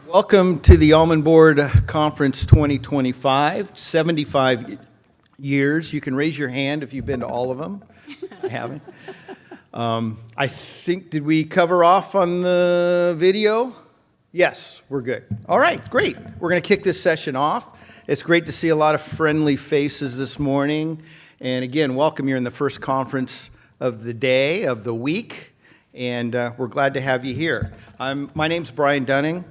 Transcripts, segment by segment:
Welcome to the Almond Board Conference 2025, 75 years. You can raise your hand if you've been to all of them. I haven't. I think, did we cover off on the video? Yes, we're good. All right, great. We're going to kick this session off. It's great to see a lot of friendly faces this morning. And again, welcome. You're in the first conference of the day, of the week. And we're glad to have you here. My name's Brian Dunning.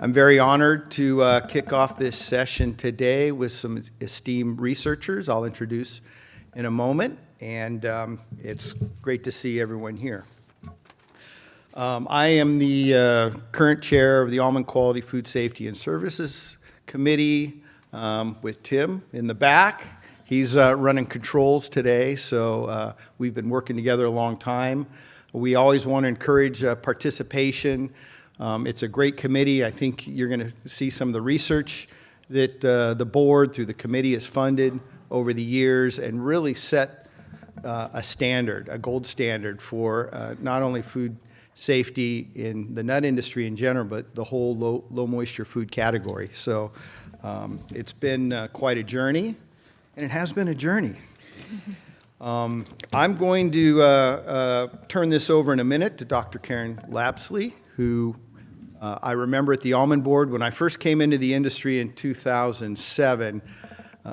I'm very honored to kick off this session today with some esteemed researchers I'll introduce in a moment. And it's great to see everyone here. I am the current chair of the Almond Quality Food Safety and Services Committee with Tim in the back. He's running controls today, so we've been working together a long time. We always want to encourage participation. It's a great committee. I think you're going to see some of the research that the board through the committee has funded over the years and really set a standard, a gold standard for not only food safety in the nut industry in general, but the whole low moisture food category. So it's been quite a journey, and it has been a journey. I'm going to turn this over in a minute to Dr. Karen Lapsley, who I remember at the Almond Board when I first came into the industry in 2007.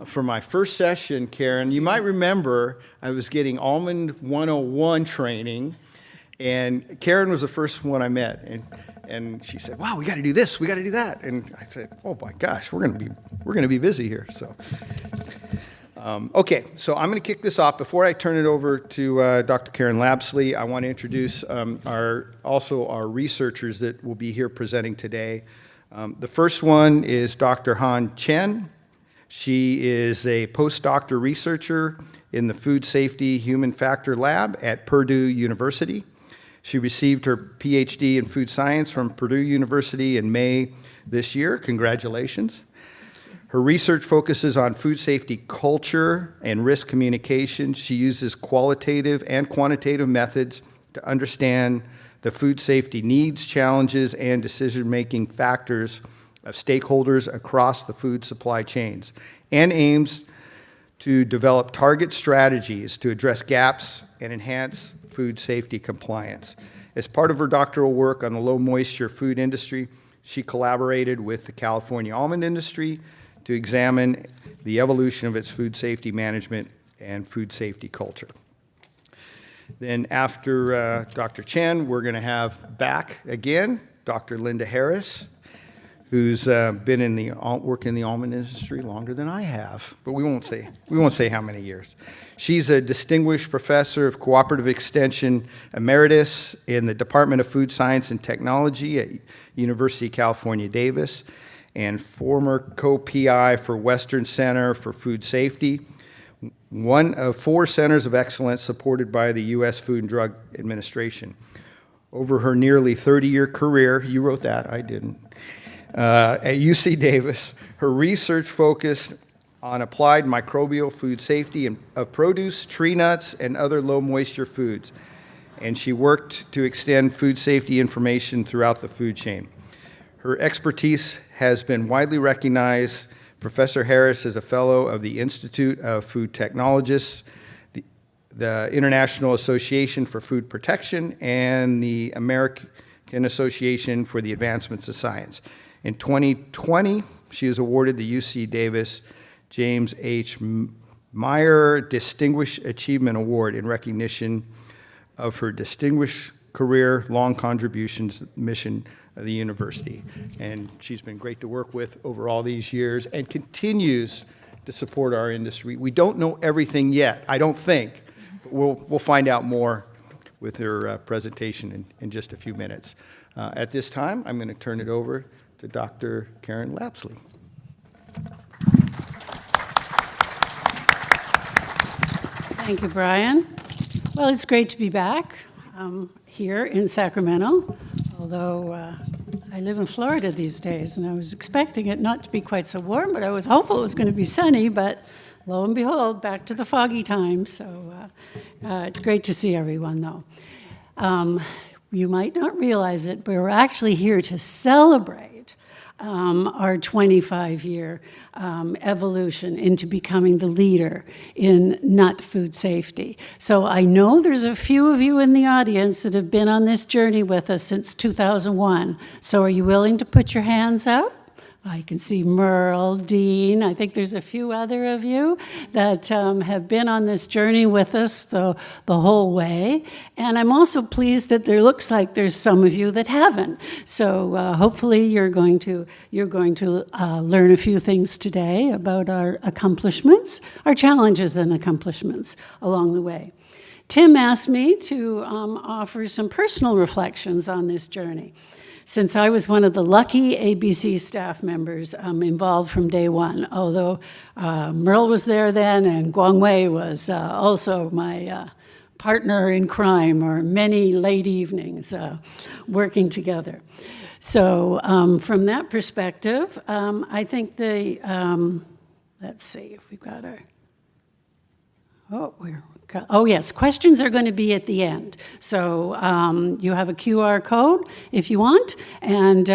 For my first session, Karen, you might remember I was getting Almond 101 training, and Karen was the first one I met. And she said, "Wow, we got to do this, we got to do that." And I said, "Oh my gosh, we're going to be busy here." So. Okay, so I'm going to kick this off. Before I turn it over to Dr. Karen Lapsley, I want to introduce our researchers that will be here presenting today. The first one is Dr. Chen. She is a postdoctoral researcher in the Food Safety Human Factor Lab at Purdue University. She received her PhD in food science from Purdue University in May this year. Congratulations. Her research focuses on food safety culture and risk communication. She uses qualitative and quantitative methods to understand the food safety needs, challenges, and decision-making factors of stakeholders across the food supply chains, and aims to develop target strategies to address gaps and enhance food safety compliance. As part of her doctoral work on the low-moisture food industry, she collaborated with the California almond industry to examine the evolution of its food safety management and food safety culture. Then after Dr. Chen, we're going to have back again Dr. Linda Harris, who's been working in the almond industry longer than I have, but we won't say how many years. She's a distinguished professor of cooperative extension emeritus in the Department of Food Science and Technology at University of California, Davis, and former co-PI for Western Center for Food Safety, one of 4 centers of excellence supported by the U.S. Food and Drug Administration. Over her nearly 30-year career, you wrote that, I didn't, at UC Davis, her research focused on applied microbial food safety of produce, tree nuts, and other low-moisture foods, and she worked to extend food safety information throughout the food chain. Her expertise has been widely recognized. Professor Harris is a fellow of the Institute of Food Technologists, the International Association for Food Protection, and the American Association for the Advancements of Science. In 2020, she was awarded the UC Davis James H. Meyer Distinguished Achievement Award in recognition of her distinguished career, long contributions, mission of the university. And she's been great to work with over all these years and continues to support our industry. We don't know everything yet, I don't think, but we'll find out more with her presentation in just a few minutes. At this time, I'm going to turn it over to Dr. Karen Lapsley. Thank you, Brian. Well, it's great to be back here in Sacramento, although I live in Florida these days, and I was expecting it not to be quite so warm, but I was hopeful it was going to be sunny, but lo and behold, back to the foggy time. So it's great to see everyone, though. You might not realize it, but we're actually here to celebrate our 25-year evolution into becoming the leader in nut food safety. So I know there's a few of you in the audience that have been on this journey with us since 2001. So are you willing to put your hands up? I can see Merle, Dean. I think there's a few other of you that have been on this journey with us the whole way. And I'm also pleased that there looks like there's some of you that haven't. So hopefully you're going to learn a few things today about our accomplishments, our challenges and accomplishments along the way. Tim asked me to offer some personal reflections on this journey. Since I was one of the lucky ABC staff members involved from day one, although Merle was there then and Guang Wei was also my partner in crime, or many late evenings working together. So from that perspective, I think let's see if we've got our, oh yes, questions are going to be at the end. So you have a QR code if you want, and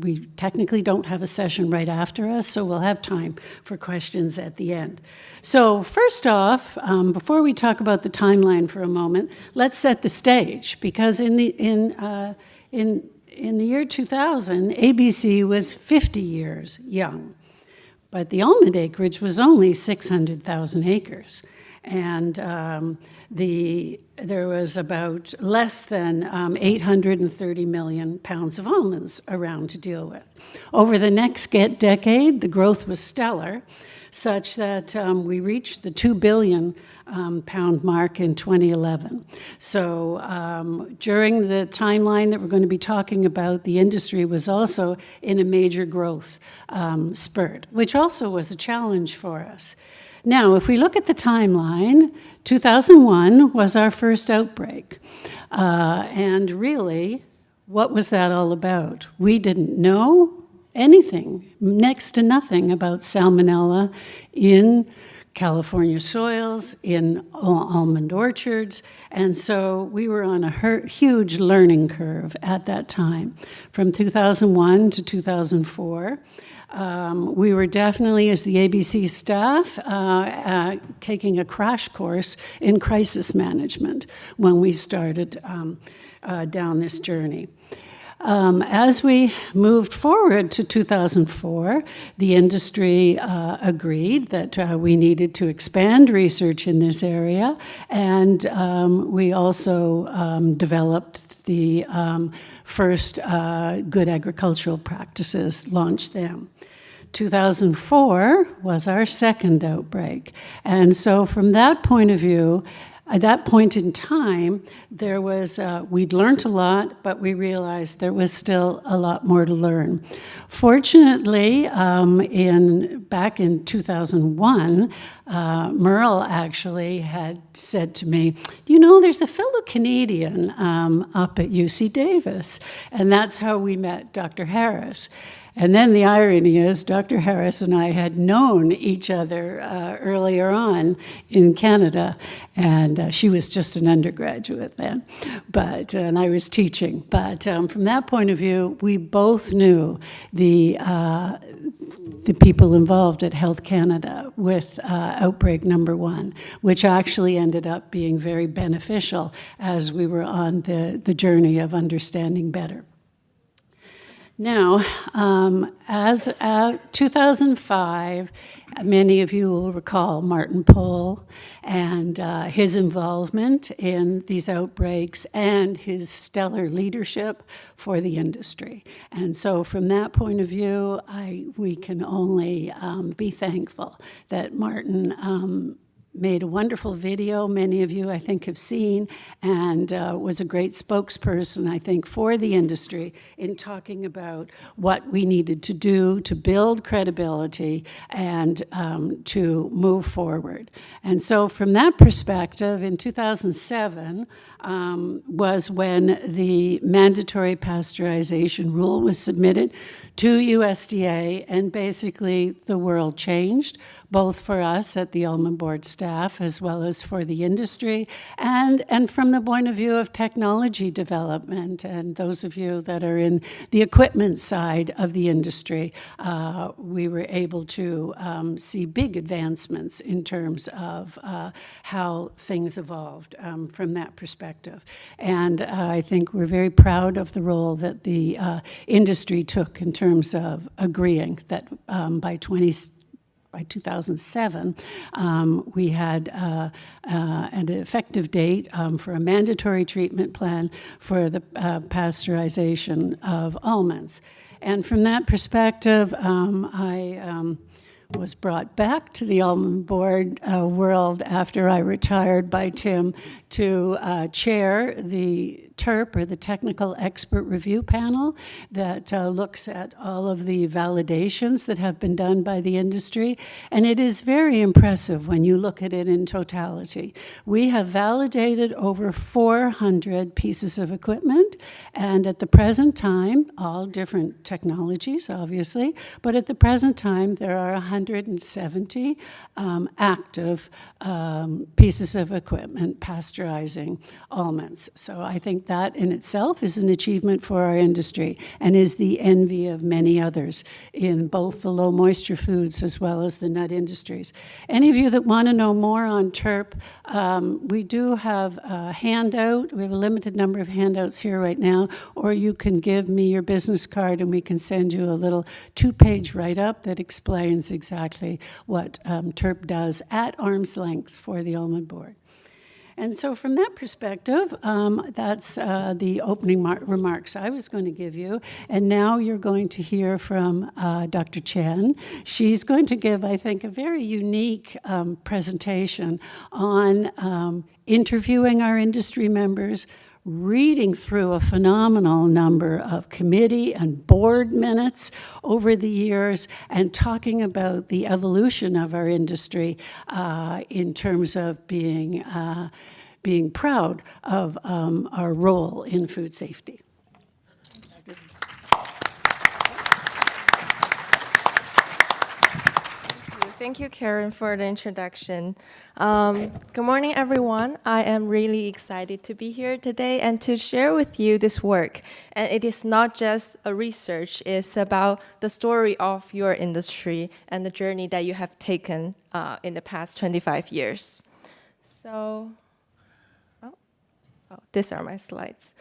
we technically don't have a session right after us, so we'll have time for questions at the end. So first off, before we talk about the timeline for a moment, let's set the stage, because in the year 2000, ABC was 50 years young, but the almond acreage was only 600,000 acres. And there was about less than 830 million pounds of almonds around to deal with. Over the next decade, the growth was stellar, such that we reached the 2 billion pound mark in 2011. So during the timeline that we're going to be talking about, the industry was also in a major growth spurt, which also was a challenge for us. Now, if we look at the timeline, 2001 was our first outbreak. And really, what was that all about? We didn't know anything, next to nothing, about salmonella in California soils, in almond orchards, and so we were on a huge learning curve at that time. From 2001 to 2004, we were definitely, as the ABC staff, taking a crash course in crisis management when we started down this journey. As we moved forward to 2004, the industry agreed that we needed to expand research in this area, and we also developed the first good agricultural practices, launched them. 2004 was our second outbreak, and so from that point of view, at that point in time, there was, we'd learned a lot, but we realized there was still a lot more to learn. Fortunately, back in 2001, Merle actually had said to me, you know, there's a fellow Canadian up at UC Davis, and that's how we met Dr. Harris. And then the irony is, Dr. Harris and I had known each other earlier on in Canada, and she was just an undergraduate then, and I was teaching. But from that point of view, we both knew the people involved at Health Canada with outbreak number 1, which actually ended up being very beneficial as we were on the journey of understanding better. Now, as 2005, many of you will recall Martin Pohl and his involvement in these outbreaks and his stellar leadership for the industry. And so from that point of view, we can only be thankful that Martin made a wonderful video, many of you, I think, have seen, and was a great spokesperson, I think, for the industry in talking about what we needed to do to build credibility and to move forward. And so from that perspective, in 2007 was when the mandatory pasteurization rule was submitted to USDA, and basically the world changed, both for us at the Almond Board staff staff as well as for the industry, and from the point of view of technology development. And those of you that are in the equipment side of the industry, we were able to see big advancements in terms of how things evolved from that perspective. And I think we're very proud of the role that the industry took in terms of agreeing that by 2007, we had an effective date for a mandatory treatment plan for the pasteurization of almonds. And from that perspective, I was brought back to the almond board world after I retired by Tim to chair the TERP, or the Technical Expert Review Panel, that looks at all of the validations that have been done by the industry. And it is very impressive when you look at it in totality. We have validated over 400 pieces of equipment, and at the present time, all different technologies, obviously, but at the present time, there are 170 active pieces of equipment pasteurizing almonds. So I think that in itself is an achievement for our industry and is the envy of many others in both the low moisture foods as well as the nut industries. Any of you that want to know more on TERP, we do have a handout. We have a limited number of handouts here right now, or you can give me your business card and we can send you a little 2-page write-up that explains exactly what TERP does at arm's length for the almond board. And so from that perspective, that's the opening remarks I was going to give you. And now you're going to hear from Dr. Chen. She's going to give, I think, a very unique presentation on interviewing our industry members, reading through a phenomenal number of committee and board minutes over the years, and talking about the evolution of our industry in terms of being proud of our role in food safety. Thank you, Karen, for the introduction. Good morning, everyone. I am really excited to be here today and to share with you this work. And it is not just a research, it's about the story of your industry and the journey that you have taken in the past 25 years. So, these are my slides.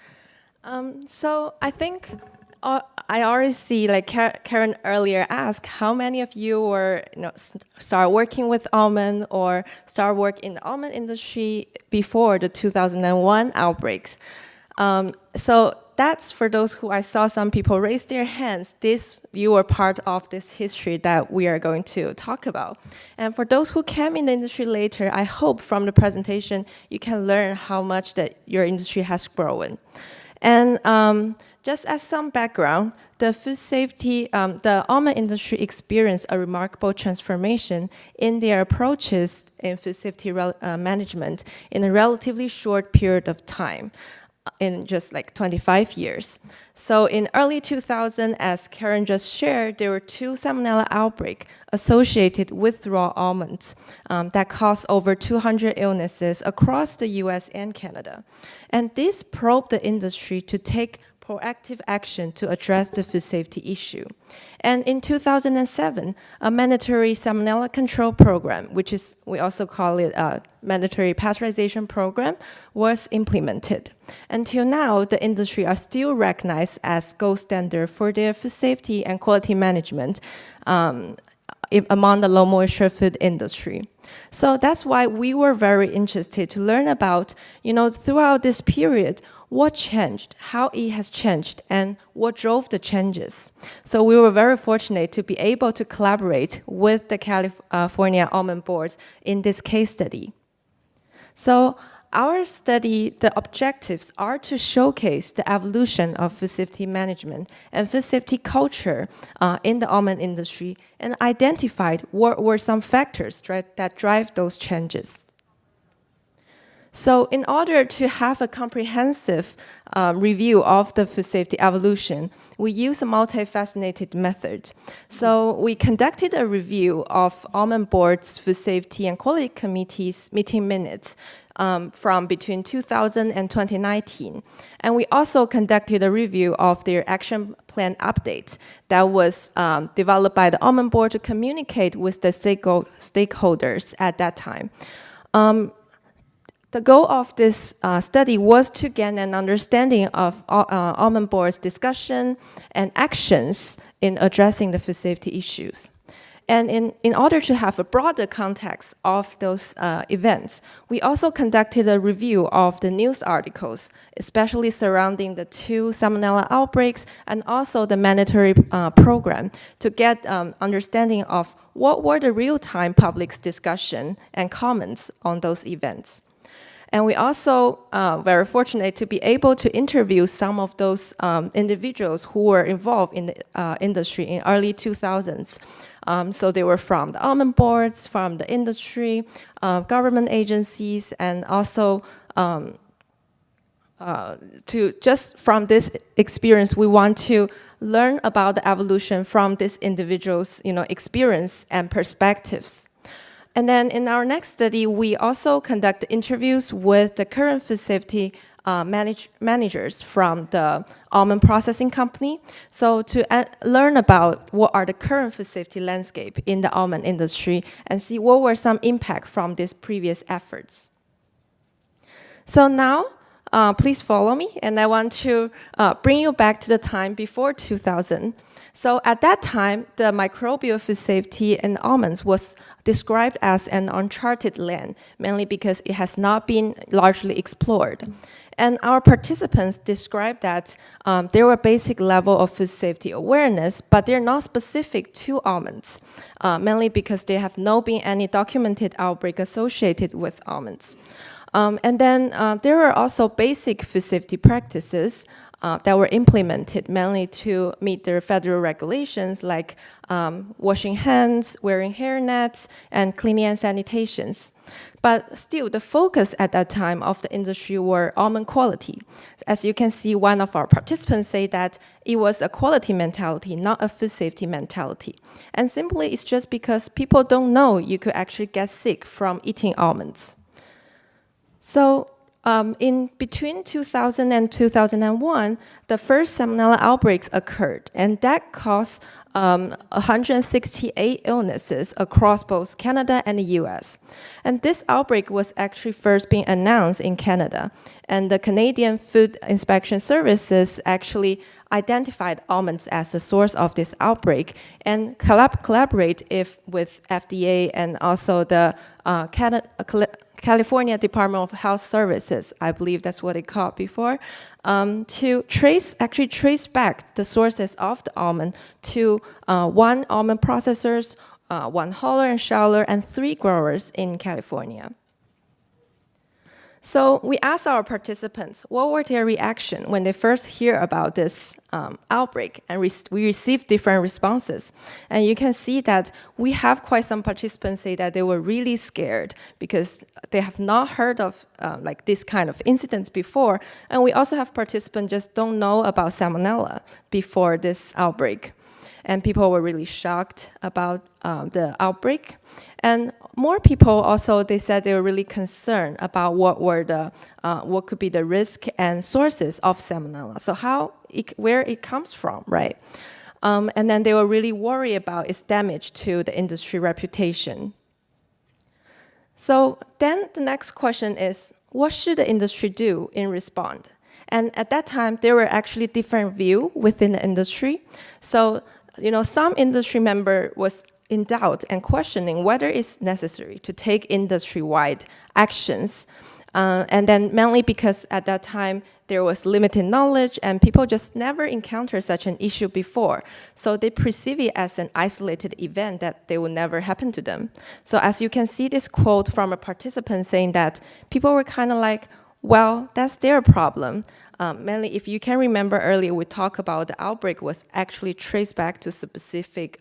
So I think I already see, like Karen earlier asked, how many of you were, start working with almond or start work in the almond industry before the 2001 outbreaks. So that's for those who I saw some people raise their hands. You were part of this history that we are going to talk about. And for those who came in the industry later, I hope from the presentation you can learn how much that your industry has grown. And just as some background, the food safety, the almond industry experienced a remarkable transformation in their approaches in food safety management in a relatively short period of time, in just like 25 years. So in early 2000, as Karen just shared, there were 2 Salmonella outbreaks associated with raw almonds that caused over 200 illnesses across the US and Canada. And this probed the industry to take proactive action to address the food safety issue. And in 2007, a mandatory salmonella control program, which is, we also call it a mandatory pasteurization program, was implemented. Until now, the industry are still recognized as gold standard for their food safety and quality management among the low moisture food industry. So that's why we were very interested to learn about, throughout this period, what changed, how it has changed, and what drove the changes. So we were very fortunate to be able to collaborate with the California Almond Board in this case study. So our study, the objectives are to showcase the evolution of food safety management and food safety culture in the almond industry, and identified what were some factors that drive those changes. So in order to have a comprehensive review of the food safety evolution, we use a multifaceted method. So we conducted a review of Almond Board's food safety and quality committees meeting minutes from between 2000 and 2019. And we also conducted a review of their action plan updates that was developed by the Almond Board to communicate with the stakeholders at that time. The goal of this study was to gain an understanding of Almond Board's discussion and actions in addressing the food safety issues. And in order to have a broader context of those events, we also conducted a review of the news articles, especially surrounding the 2 Salmonella outbreaks and also the mandatory program, to get understanding of what were the real-time public discussion and comments on those events. And we also very fortunate to be able to interview some of those individuals who were involved in the industry in early 2000s. So they were from the almond boards, from the industry, government agencies, and also just from this experience, we want to learn about the evolution from these individuals' experience and perspectives. And then in our next study, we also conduct interviews with the current food safety managers from the almond processing company. So to learn about what are the current food safety landscape in the almond industry and see what were some impact from these previous efforts. So now, please follow me, and I want to bring you back to the time before 2000. So at that time, the microbial food safety in almonds was described as an uncharted land, mainly because it has not been largely explored. And our participants described that there were basic level of food safety awareness, but they're not specific to almonds, mainly because there have not been any documented outbreak associated with almonds. And then there were also basic food safety practices that were implemented mainly to meet their federal regulations like washing hands, wearing hairnets, and cleaning and sanitations. But still, the focus at that time of the industry were almond quality. As you can see, one of our participants say that it was a quality mentality, not a food safety mentality. And simply, it's just because people don't know you could actually get sick from eating almonds. So in between 2000 and 2001, the first Salmonella outbreaks occurred, and that caused 168 illnesses across both Canada and the US. And this outbreak was actually first being announced in Canada, and the Canadian Food Inspection Services actually identified almonds as the source of this outbreak and collaborate with FDA and also the California Department of Health Services, I believe that's what it called before, to trace back the sources of the almond to 1 almond processors, 1 hauler and sheller, and 3 growers in California. So we asked our participants what were their reaction when they first hear about this outbreak, and we received different responses. And you can see that we have quite some participants say that they were really scared because they have not heard of like this kind of incidents before. And we also have participants just don't know about Salmonella before this outbreak. And people were really shocked about the outbreak. And more people also, they said they were really concerned about what could be the risk and sources of Salmonella. So where it comes from, right? And then they were really worried about its damage to the industry reputation. So then the next question is, what should the industry do in response? And at that time, there were actually different views within the industry. So, some industry member was in doubt and questioning whether it's necessary to take industry-wide actions. And then mainly because at that time, there was limited knowledge and people just never encountered such an issue before. So they perceive it as an isolated event that they would never happen to them. So as you can see this quote from a participant saying that people were kind of like, well, that's their problem. Mainly, if you can remember earlier, we talked about the outbreak was actually traced back to specific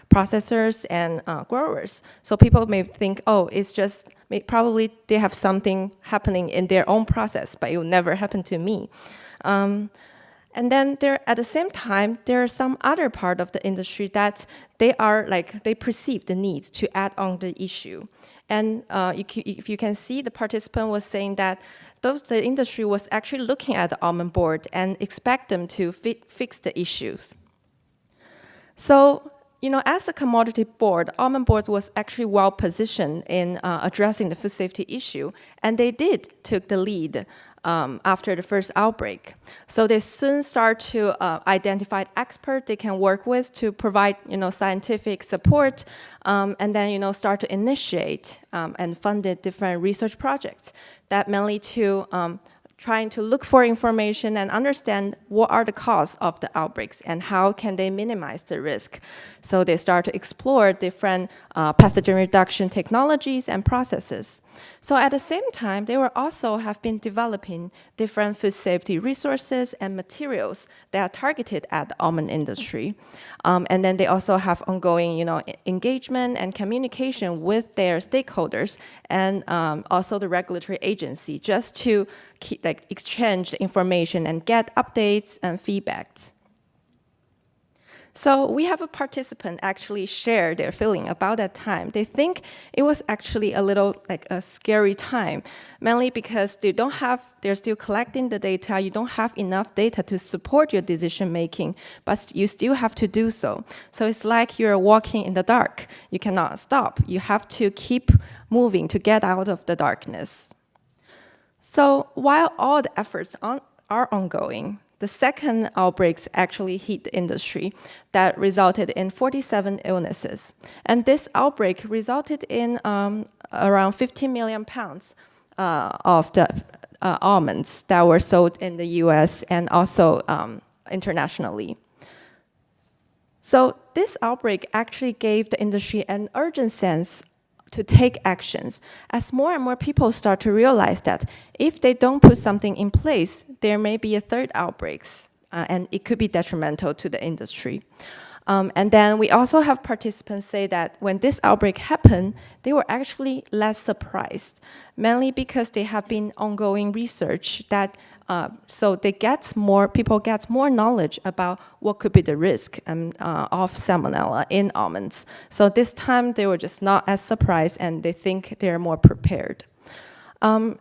processors and growers. So people may think, oh, it's just, probably they have something happening in their own process, but it will never happen to me. And then at the same time, there are some other part of the industry that they perceive the need to add on the issue. And if you can see, the participant was saying that the industry was actually looking at the almond board and expect them to fix the issues. So, as a commodity board, almond board was actually well positioned in addressing the food safety issue, and they took the lead after the first outbreak. So they soon start to identify experts they can work with to provide, scientific support, and then, start to initiate and fund different research projects that mainly to trying to look for information and understand what are the causes of the outbreaks and how can they minimize the risk. So they start to explore different pathogen reduction technologies and processes. So at the same time, they will also have been developing different food safety resources and materials that are targeted at the almond industry. And then they also have ongoing, engagement and communication with their stakeholders and also the regulatory agency, just to exchange the information and get updates and feedbacks. So we have a participant actually share their feeling about that time. They think it was actually a little like a scary time, mainly because they're still collecting the data. You don't have enough data to support your decision making, but you still have to do so. So it's like you're walking in the dark. You cannot stop. You have to keep moving to get out of the darkness. So while all the efforts are ongoing, the second outbreaks actually hit the industry that resulted in 47 illnesses. And this outbreak resulted in around 15 million pounds of the almonds that were sold in the US and also internationally. So this outbreak actually gave the industry an urgent sense to take actions, as more and more people start to realize that if they don't put something in place, there may be a third outbreaks, and it could be detrimental to the industry. And then we also have participants say that when this outbreak happened, they were actually less surprised, mainly because they have been ongoing research that so people get more knowledge about what could be the risk of salmonella in almonds. So this time they were just not as surprised and they think they're more prepared. And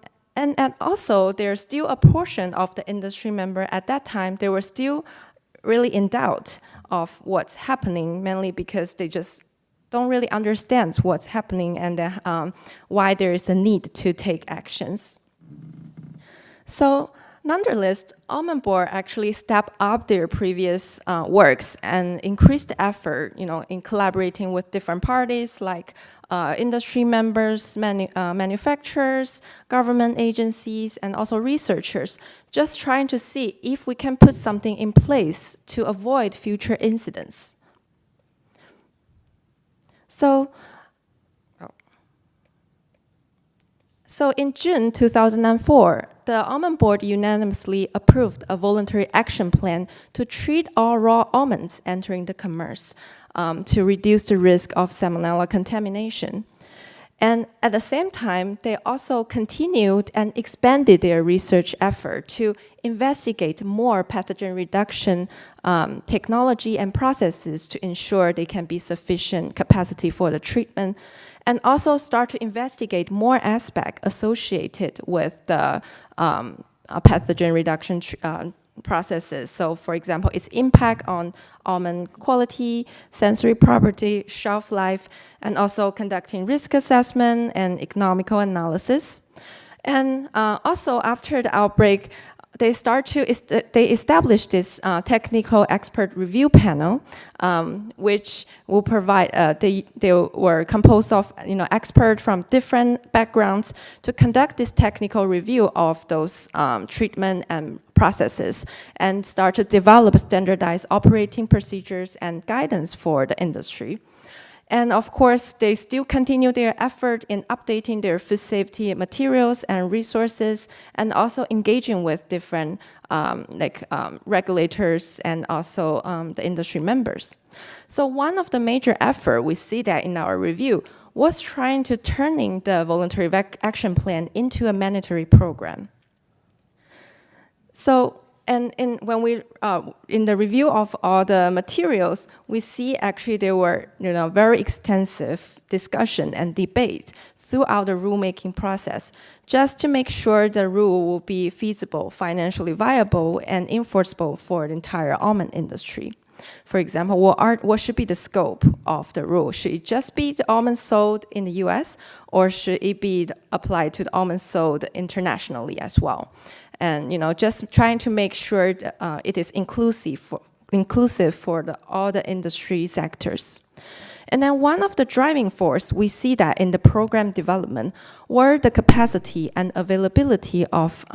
also there's still a portion of the industry member at that time, they were still really in doubt of what's happening, mainly because they just don't really understand what's happening and why there is a need to take actions. So nonetheless, Almond Board actually stepped up their previous works and increased the effort, in collaborating with different parties like industry members, manufacturers, government agencies, and also researchers, just trying to see if we can put something in place to avoid future incidents. So in June 2004, the Almond Board unanimously approved a voluntary action plan to treat all raw almonds entering the commerce to reduce the risk of salmonella contamination. And at the same time, they also continued and expanded their research effort to investigate more pathogen reduction technology and processes to ensure they can be sufficient capacity for the treatment, and also start to investigate more aspects associated with the pathogen reduction processes. So, for example, its impact on almond quality, sensory property, shelf life, and also conducting risk assessment and economical analysis. And also, after the outbreak, they established this technical expert review panel, which will provide. They were composed of experts from different backgrounds to conduct this technical review of those treatment and processes, and start to develop standardized operating procedures and guidance for the industry. And of course, they still continue their effort in updating their food safety materials and resources, and also engaging with different regulators and also the industry members. So one of the major efforts, we see that in our review, was trying to turning the voluntary action plan into a mandatory program. So, and when we in the review of all the materials, we see actually there were very extensive discussion and debate throughout the rulemaking process, just to make sure the rule will be feasible, financially viable, and enforceable for the entire almond industry. For example, what should be the scope of the rule? Should it just be the almonds sold in the US, or should it be applied to the almonds sold internationally as well? And just trying to make sure that, it is inclusive for all the industry sectors. And then one of the driving force we see that in the program development were the capacity and availability of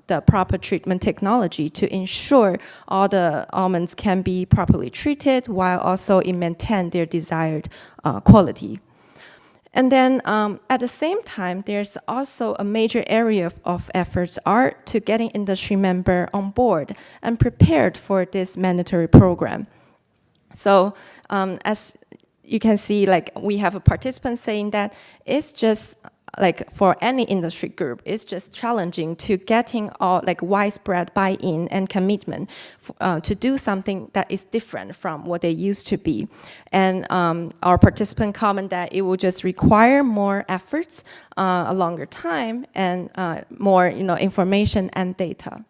the proper treatment technology to ensure all the almonds can be properly treated while also it maintain their desired quality. And then at the same time, there's also a major area of efforts are to getting industry member on board and prepared for this mandatory program. So as you can see, we have a participant saying that it's just for any industry group, it's just challenging to getting all widespread buy-in and commitment to do something that is different from what they used to be. And our participant comment that it will just require more efforts, a longer time, and more information and data.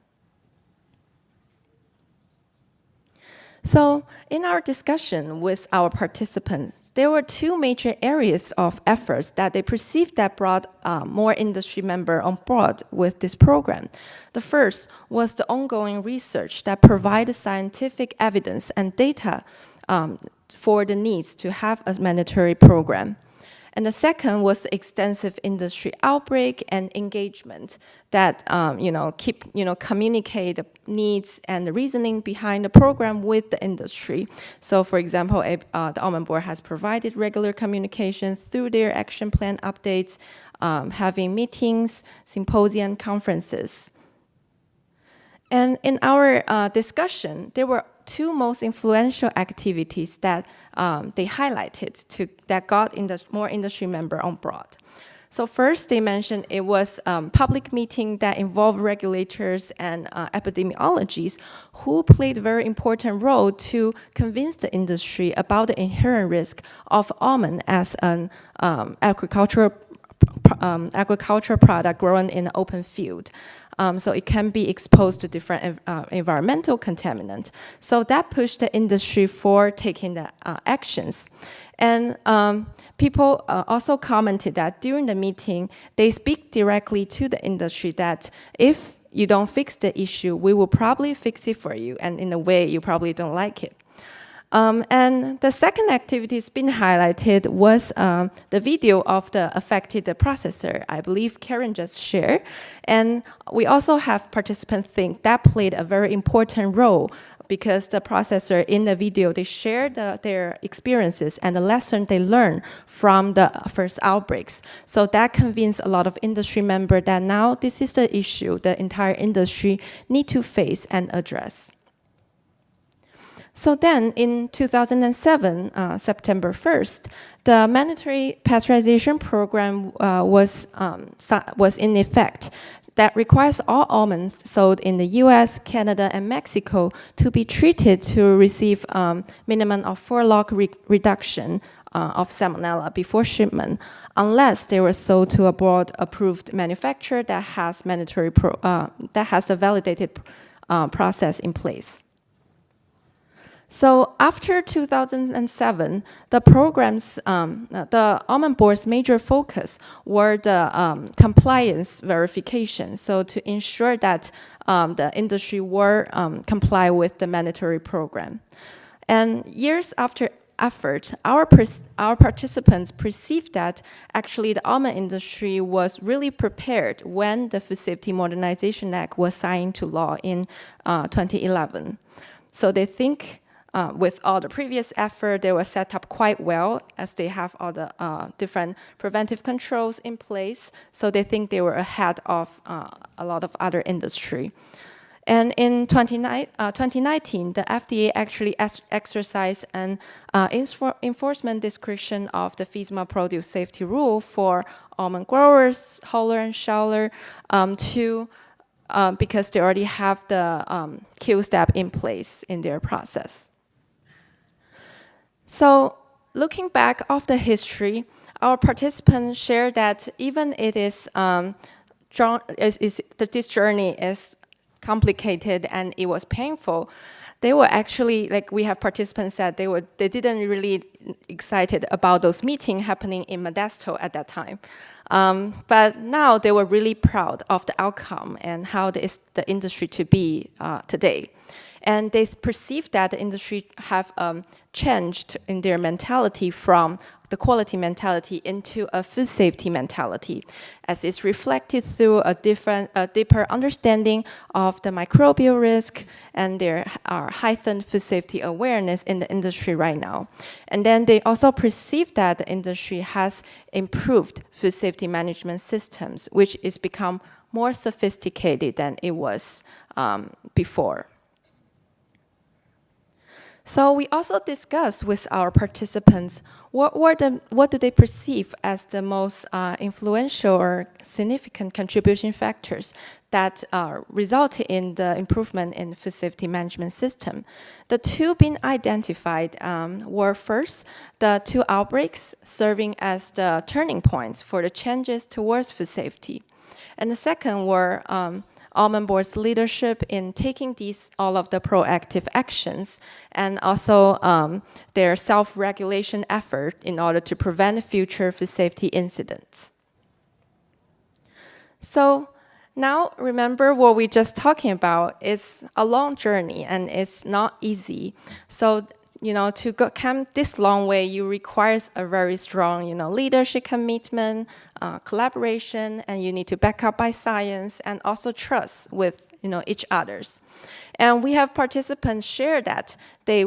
So in our discussion with our participants, there were two major areas of efforts that they perceived that brought more industry members on board with this program. The first was the ongoing research that provided scientific evidence and data for the needs to have a mandatory program. And the second was the extensive industry outbreak and engagement that communicate the needs and the reasoning behind the program with the industry. So, for example, the Almond Board has provided regular communication through their action plan updates, having meetings, symposium, conferences. And in our discussion, there were two most influential activities that they highlighted that got more industry members on board. So first, they mentioned it was public meeting that involved regulators and epidemiologists who played a very important role to convince the industry about the inherent risk of almond as an agricultural product grown in an open field. So it can be exposed to different environmental contaminants. So that pushed the industry for taking the actions. And people also commented that during the meeting, they speak directly to the industry that if you don't fix the issue, we will probably fix it for you, and in a way you probably don't like it. And the second activity that's been highlighted was the video of the affected processor. I believe Karen just shared. And we also have participants think that played a very important role because the processor in the video, they shared their experiences and the lesson they learned from the first outbreaks. So that convinced a lot of industry members that now this is the issue the entire industry need to face and address. So then, in 2007, September 1st, the mandatory pasteurization program was in effect that requires all almonds sold in the US, Canada, and Mexico to be treated to receive minimum of 4 log reduction of salmonella before shipment, unless they were sold to a board-approved manufacturer that has a validated process in place. So after 2007, the programs, the Almond Board's major focus were the compliance verification. So to ensure that the industry were comply with the mandatory program. And years after effort, our participants perceived that actually the almond industry was really prepared when the Food Safety Modernization Act was signed to law in 2011. So they think with all the previous effort, they were set up quite well as they have all the different preventive controls in place. So they think they were ahead of a lot of other industry. And in 2019, the FDA actually exercised an enforcement discretion of the FSMA produce safety rule for almond growers, huller and sheller, because they already have the kill step in place in their process. So looking back of the history, our participants share that even it is, this journey is complicated and it was painful, they were actually, like we have participants said, they didn't really excited about those meetings happening in Modesto at that time. But now they were really proud of the outcome and how the industry to be today. And they perceive that the industry have changed in their mentality from the quality mentality into a food safety mentality, as it's reflected through a deeper understanding of the microbial risk, and there are heightened food safety awareness in the industry right now. And then they also perceive that the industry has improved food safety management systems, which is become more sophisticated than it was before. So we also discussed with our participants what do they perceive as the most influential or significant contribution factors that resulted in the improvement in food safety management system. The two being identified were first, the two outbreaks serving as the turning points for the changes towards food safety. And the second were Almond Board's leadership in taking all of the proactive actions, and also their self-regulation effort in order to prevent future food safety incidents. So now remember what we just talking about. It's a long journey and it's not easy. So to come this long way, you requires a very strong, leadership commitment, collaboration, and you need to back up by science and also trust with, each others. And we have participants share that they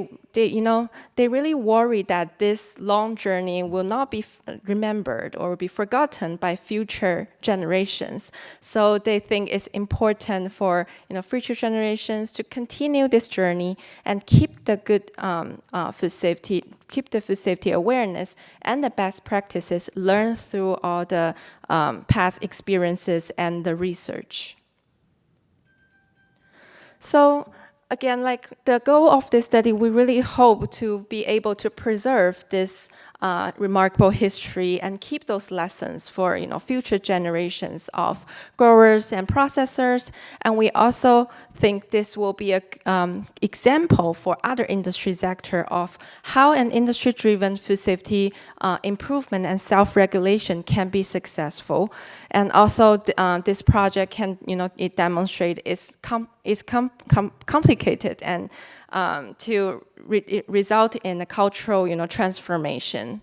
really worry that this long journey will not be remembered or be forgotten by future generations. So they think it's important for future generations to continue this journey and keep the good food safety awareness and the best practices learned through all the past experiences and the research. So again, like the goal of this study, we really hope to be able to preserve this remarkable history and keep those lessons for future generations of growers and processors. And we also think this will be an example for other industry sector of how an industry-driven food safety improvement and self-regulation can be successful. And also this project can, it demonstrate is complicated and to result in a cultural, transformation.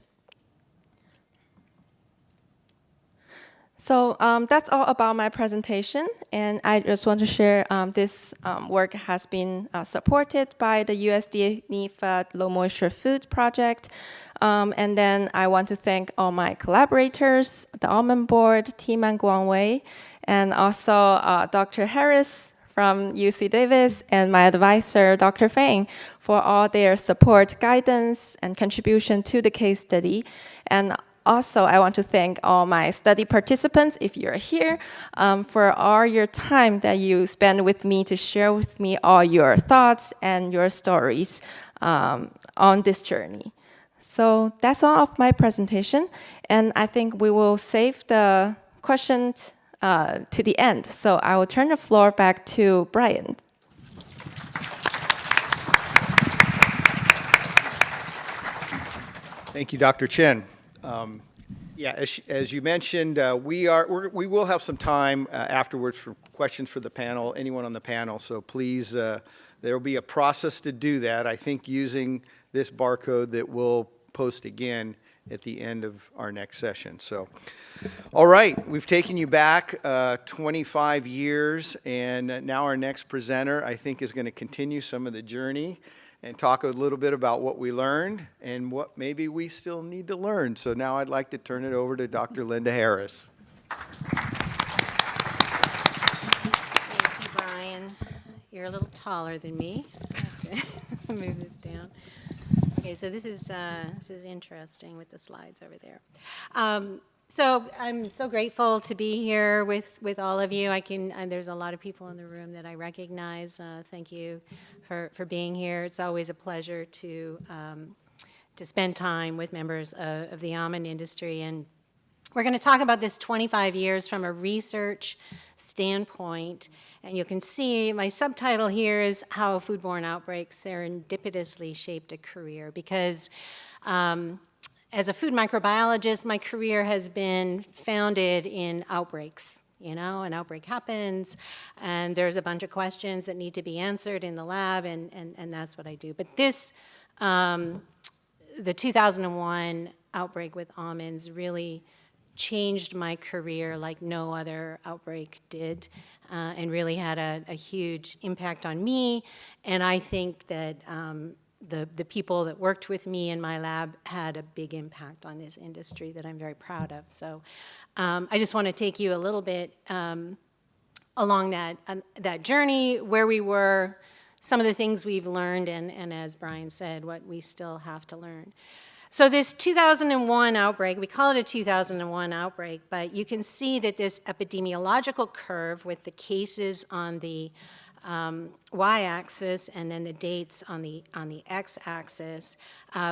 So that's all about my presentation, and I just want to share this work has been supported by the USDA NIFA Low Moisture Food Project. And then I want to thank all my collaborators, the Almond Board, Team and Guangwei, and also Dr. Harris from UC Davis, and my advisor, Dr. Fang, for all their support, guidance, and contribution to the case study. And also, I want to thank all my study participants, if you're here, for all your time that you spend with me to share with me all your thoughts and your stories on this journey. So that's all of my presentation, and I think we will save the questions to the end. So I will turn the floor back to Brian. Thank you, Dr. Chen. As you mentioned, we will have some time afterwards for questions for the panel, anyone on the panel. So please, there will be a process to do that. I think using this barcode that we'll post again at the end of our next session. So, all right, we've taken you back 25 years, and now our next presenter, I think, is going to continue some of the journey and talk a little bit about what we learned and what maybe we still need to learn. So now I'd like to turn it over to Dr. Linda Harris. Thank you, Brian. You're a little taller than me. Okay. Move this down. Okay, so this is interesting with the slides over there. So I'm so grateful to be here with all of you. There's a lot of people in the room that I recognize. Thank you for being here. It's always a pleasure to spend time with members of the almond industry. And we're going to talk about this 25 years from a research standpoint. And you can see my subtitle here is How Foodborne Outbreaks Serendipitously Shaped a Career. Because as a food microbiologist, my career has been founded in outbreaks. An outbreak happens, and there's a bunch of questions that need to be answered in the lab, and that's what I do. But this, the 2001 outbreak with almonds really changed my career like no other outbreak did, and really had a huge impact on me. And I think that the people that worked with me in my lab had a big impact on this industry that I'm very proud of. So I just want to take you a little bit along that journey, where we were, some of the things we've learned, and as Brian said, what we still have to learn. So this 2001 outbreak, we call it a 2001 outbreak, but you can see that this epidemiological curve with the cases on the y-axis and then the dates on the x-axis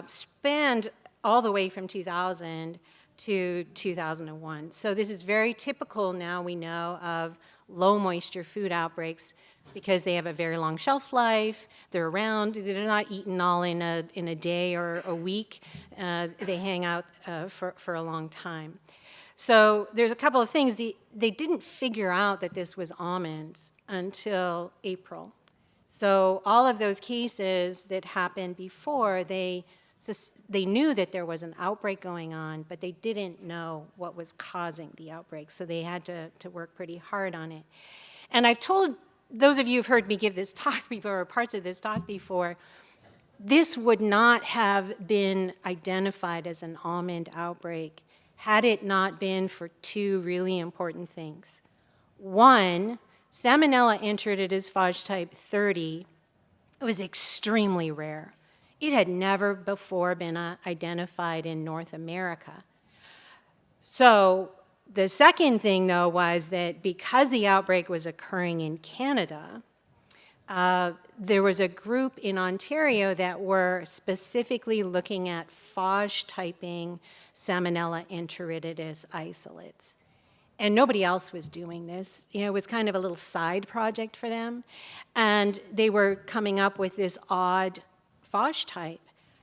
spanned all the way from 2000 to 2001. So this is very typical now, we know, of low moisture food outbreaks because they have a very long shelf life. They're around. They're not eaten all in a day or a week. They hang out for a long time. So there's a couple of things. They didn't figure out that this was almonds until April. So all of those cases that happened before, they knew that there was an outbreak going on, but they didn't know what was causing the outbreak. So they had to work pretty hard on it. And I've told those of you who've heard me give this talk before, or parts of this talk before, this would not have been identified as an almond outbreak had it not been for two really important things. One, Salmonella enteritis phage type 30 was extremely rare. It had never before been identified in North America. So the second thing, though, was that because the outbreak was occurring in Canada, there was a group in Ontario that were specifically looking at phage typing Salmonella enteritis isolates. And nobody else was doing this. It was kind of a little side project for them. And they were coming up with this odd phage type.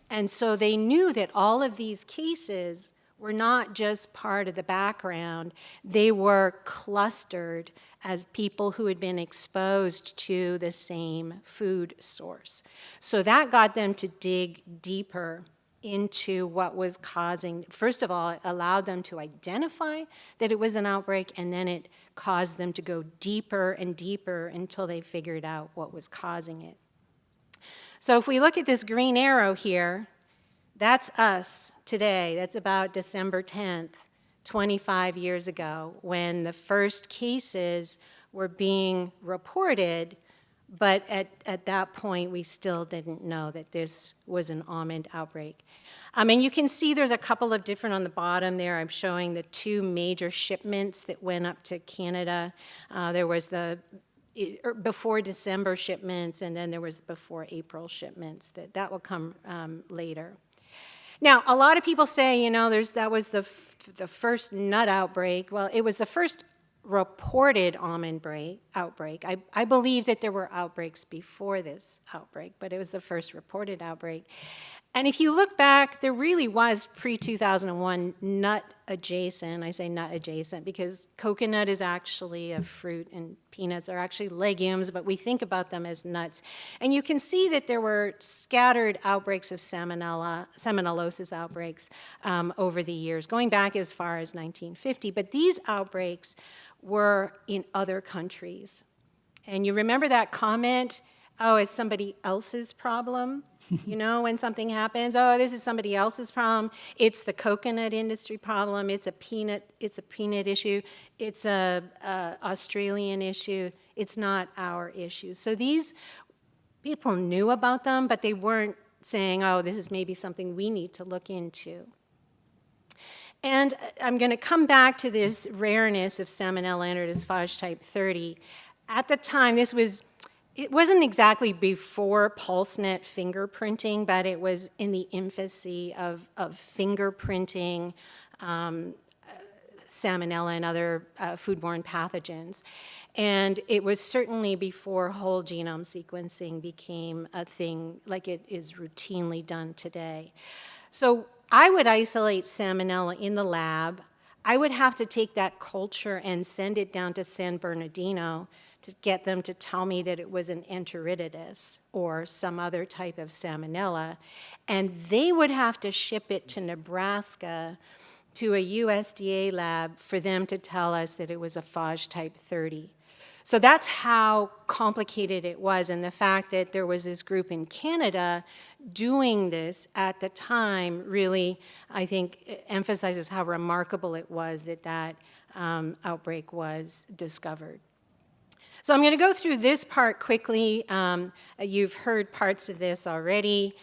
And so they knew that all of these cases were not just part of the background. They were clustered as people who had been exposed to the same food source. So that got them to dig deeper into what was causing. First of all, it allowed them to identify that it was an outbreak, and then it caused them to go deeper and deeper until they figured out what was causing it. So if we look at this green arrow here, that's us today. That's about December 10th, 25 years ago, when the first cases were being reported, but at that point, we still didn't know that this was an almond outbreak. And you can see there's a couple of different on the bottom there. I'm showing the two major shipments that went up to Canada. There was the before December shipments, and then there was before April shipments. That will come later. Now, a lot of people say, that was the first nut outbreak. Well, it was the first reported almond outbreak. I believe that there were outbreaks before this outbreak, but it was the first reported outbreak. And if you look back, there really was pre-2001 nut adjacent. I say nut adjacent because coconut is actually a fruit and peanuts are actually legumes, but we think about them as nuts. And you can see that there were scattered outbreaks of salmonellosis outbreaks over the years, going back as far as 1950. But these outbreaks were in other countries. And you remember that comment, oh, it's somebody else's problem? You know, when something happens, oh, this is somebody else's problem. It's the coconut industry problem. It's a peanut issue. It's a Australian issue. It's not our issue. So these people knew about them, but they weren't saying, oh, this is maybe something we need to look into. And I'm going to come back to this rareness of Salmonella enteritis phage type 30. At the time, it wasn't exactly before PulseNet fingerprinting, but it was in the infancy of fingerprinting Salmonella and other foodborne pathogens. And it was certainly before whole genome sequencing became a thing like it is routinely done today. So I would isolate Salmonella in the lab. I would have to take that culture and send it down to San Bernardino to get them to tell me that it was an enteritidis or some other type of Salmonella. And they would have to ship it to Nebraska to a USDA lab for them to tell us that it was a phage type 30. So that's how complicated it was, and the fact that there was this group in Canada doing this at the time really, I think, emphasizes how remarkable it was that that outbreak was discovered. So I'm going to go through this part quickly. You've heard parts of this already.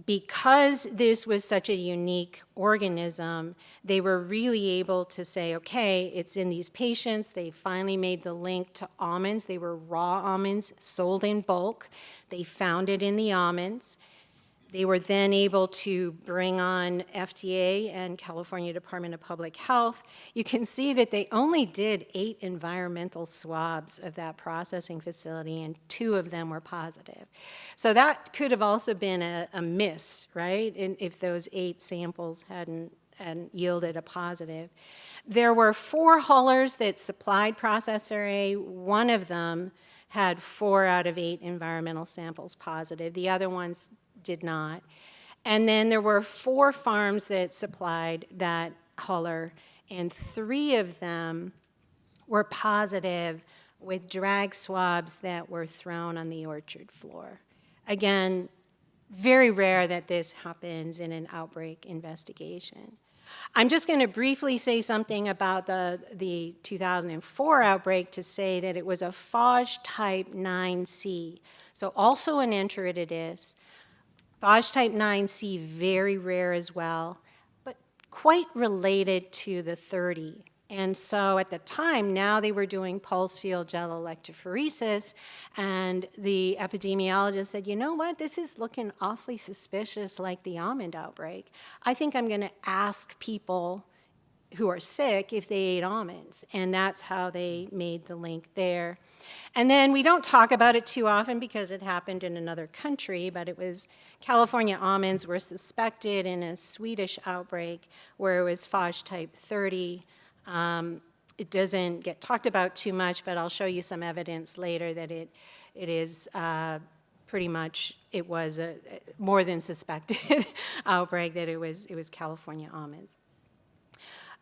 Because this was such a unique organism, they were really able to say, okay, it's in these patients. They finally made the link to almonds. They were raw almonds sold in bulk. They found it in the almonds. They were then able to bring on FDA and California Department of Public Health. You can see that they only did 8 environmental swabs of that processing facility, and 2 of them were positive. So that could have also been a miss, right, if those 8 samples hadn't yielded a positive. There were 4 hullers that supplied processor A. One of them had 4 out of 8 environmental samples positive. The other ones did not. And then there were 4 farms that supplied that huller, and 3 of them were positive with drag swabs that were thrown on the orchard floor. Again, very rare that this happens in an outbreak investigation. I'm just going to briefly say something about the 2004 outbreak to say that it was a phage type 9C, so also an enteritidis. Phage type 9C, very rare as well, but quite related to the 30. And so at the time, now they were doing pulse field gel electrophoresis, and the epidemiologist said, you know what, this is looking awfully suspicious like the almond outbreak. I think I'm going to ask people who are sick if they ate almonds, and that's how they made the link there. And then we don't talk about it too often because it happened in another country, but it was California almonds were suspected in a Swedish outbreak where it was phage type 30. It doesn't get talked about too much, but I'll show you some evidence later that it is pretty much, it was a more than suspected outbreak, that it was California almonds.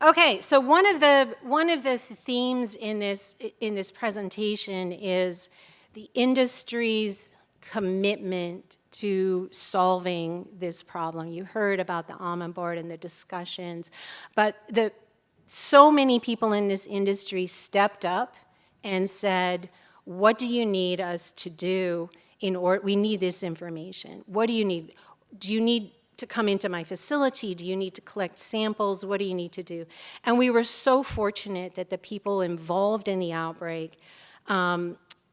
Okay, so one of the themes in this presentation is the industry's commitment to solving this problem. You heard about the almond board and the discussions, but so many people in this industry stepped up and said, what do you need us to do in order, we need this information. What do you need? Do you need to come into my facility? Do you need to collect samples? What do you need to do? And we were so fortunate that the people involved in the outbreak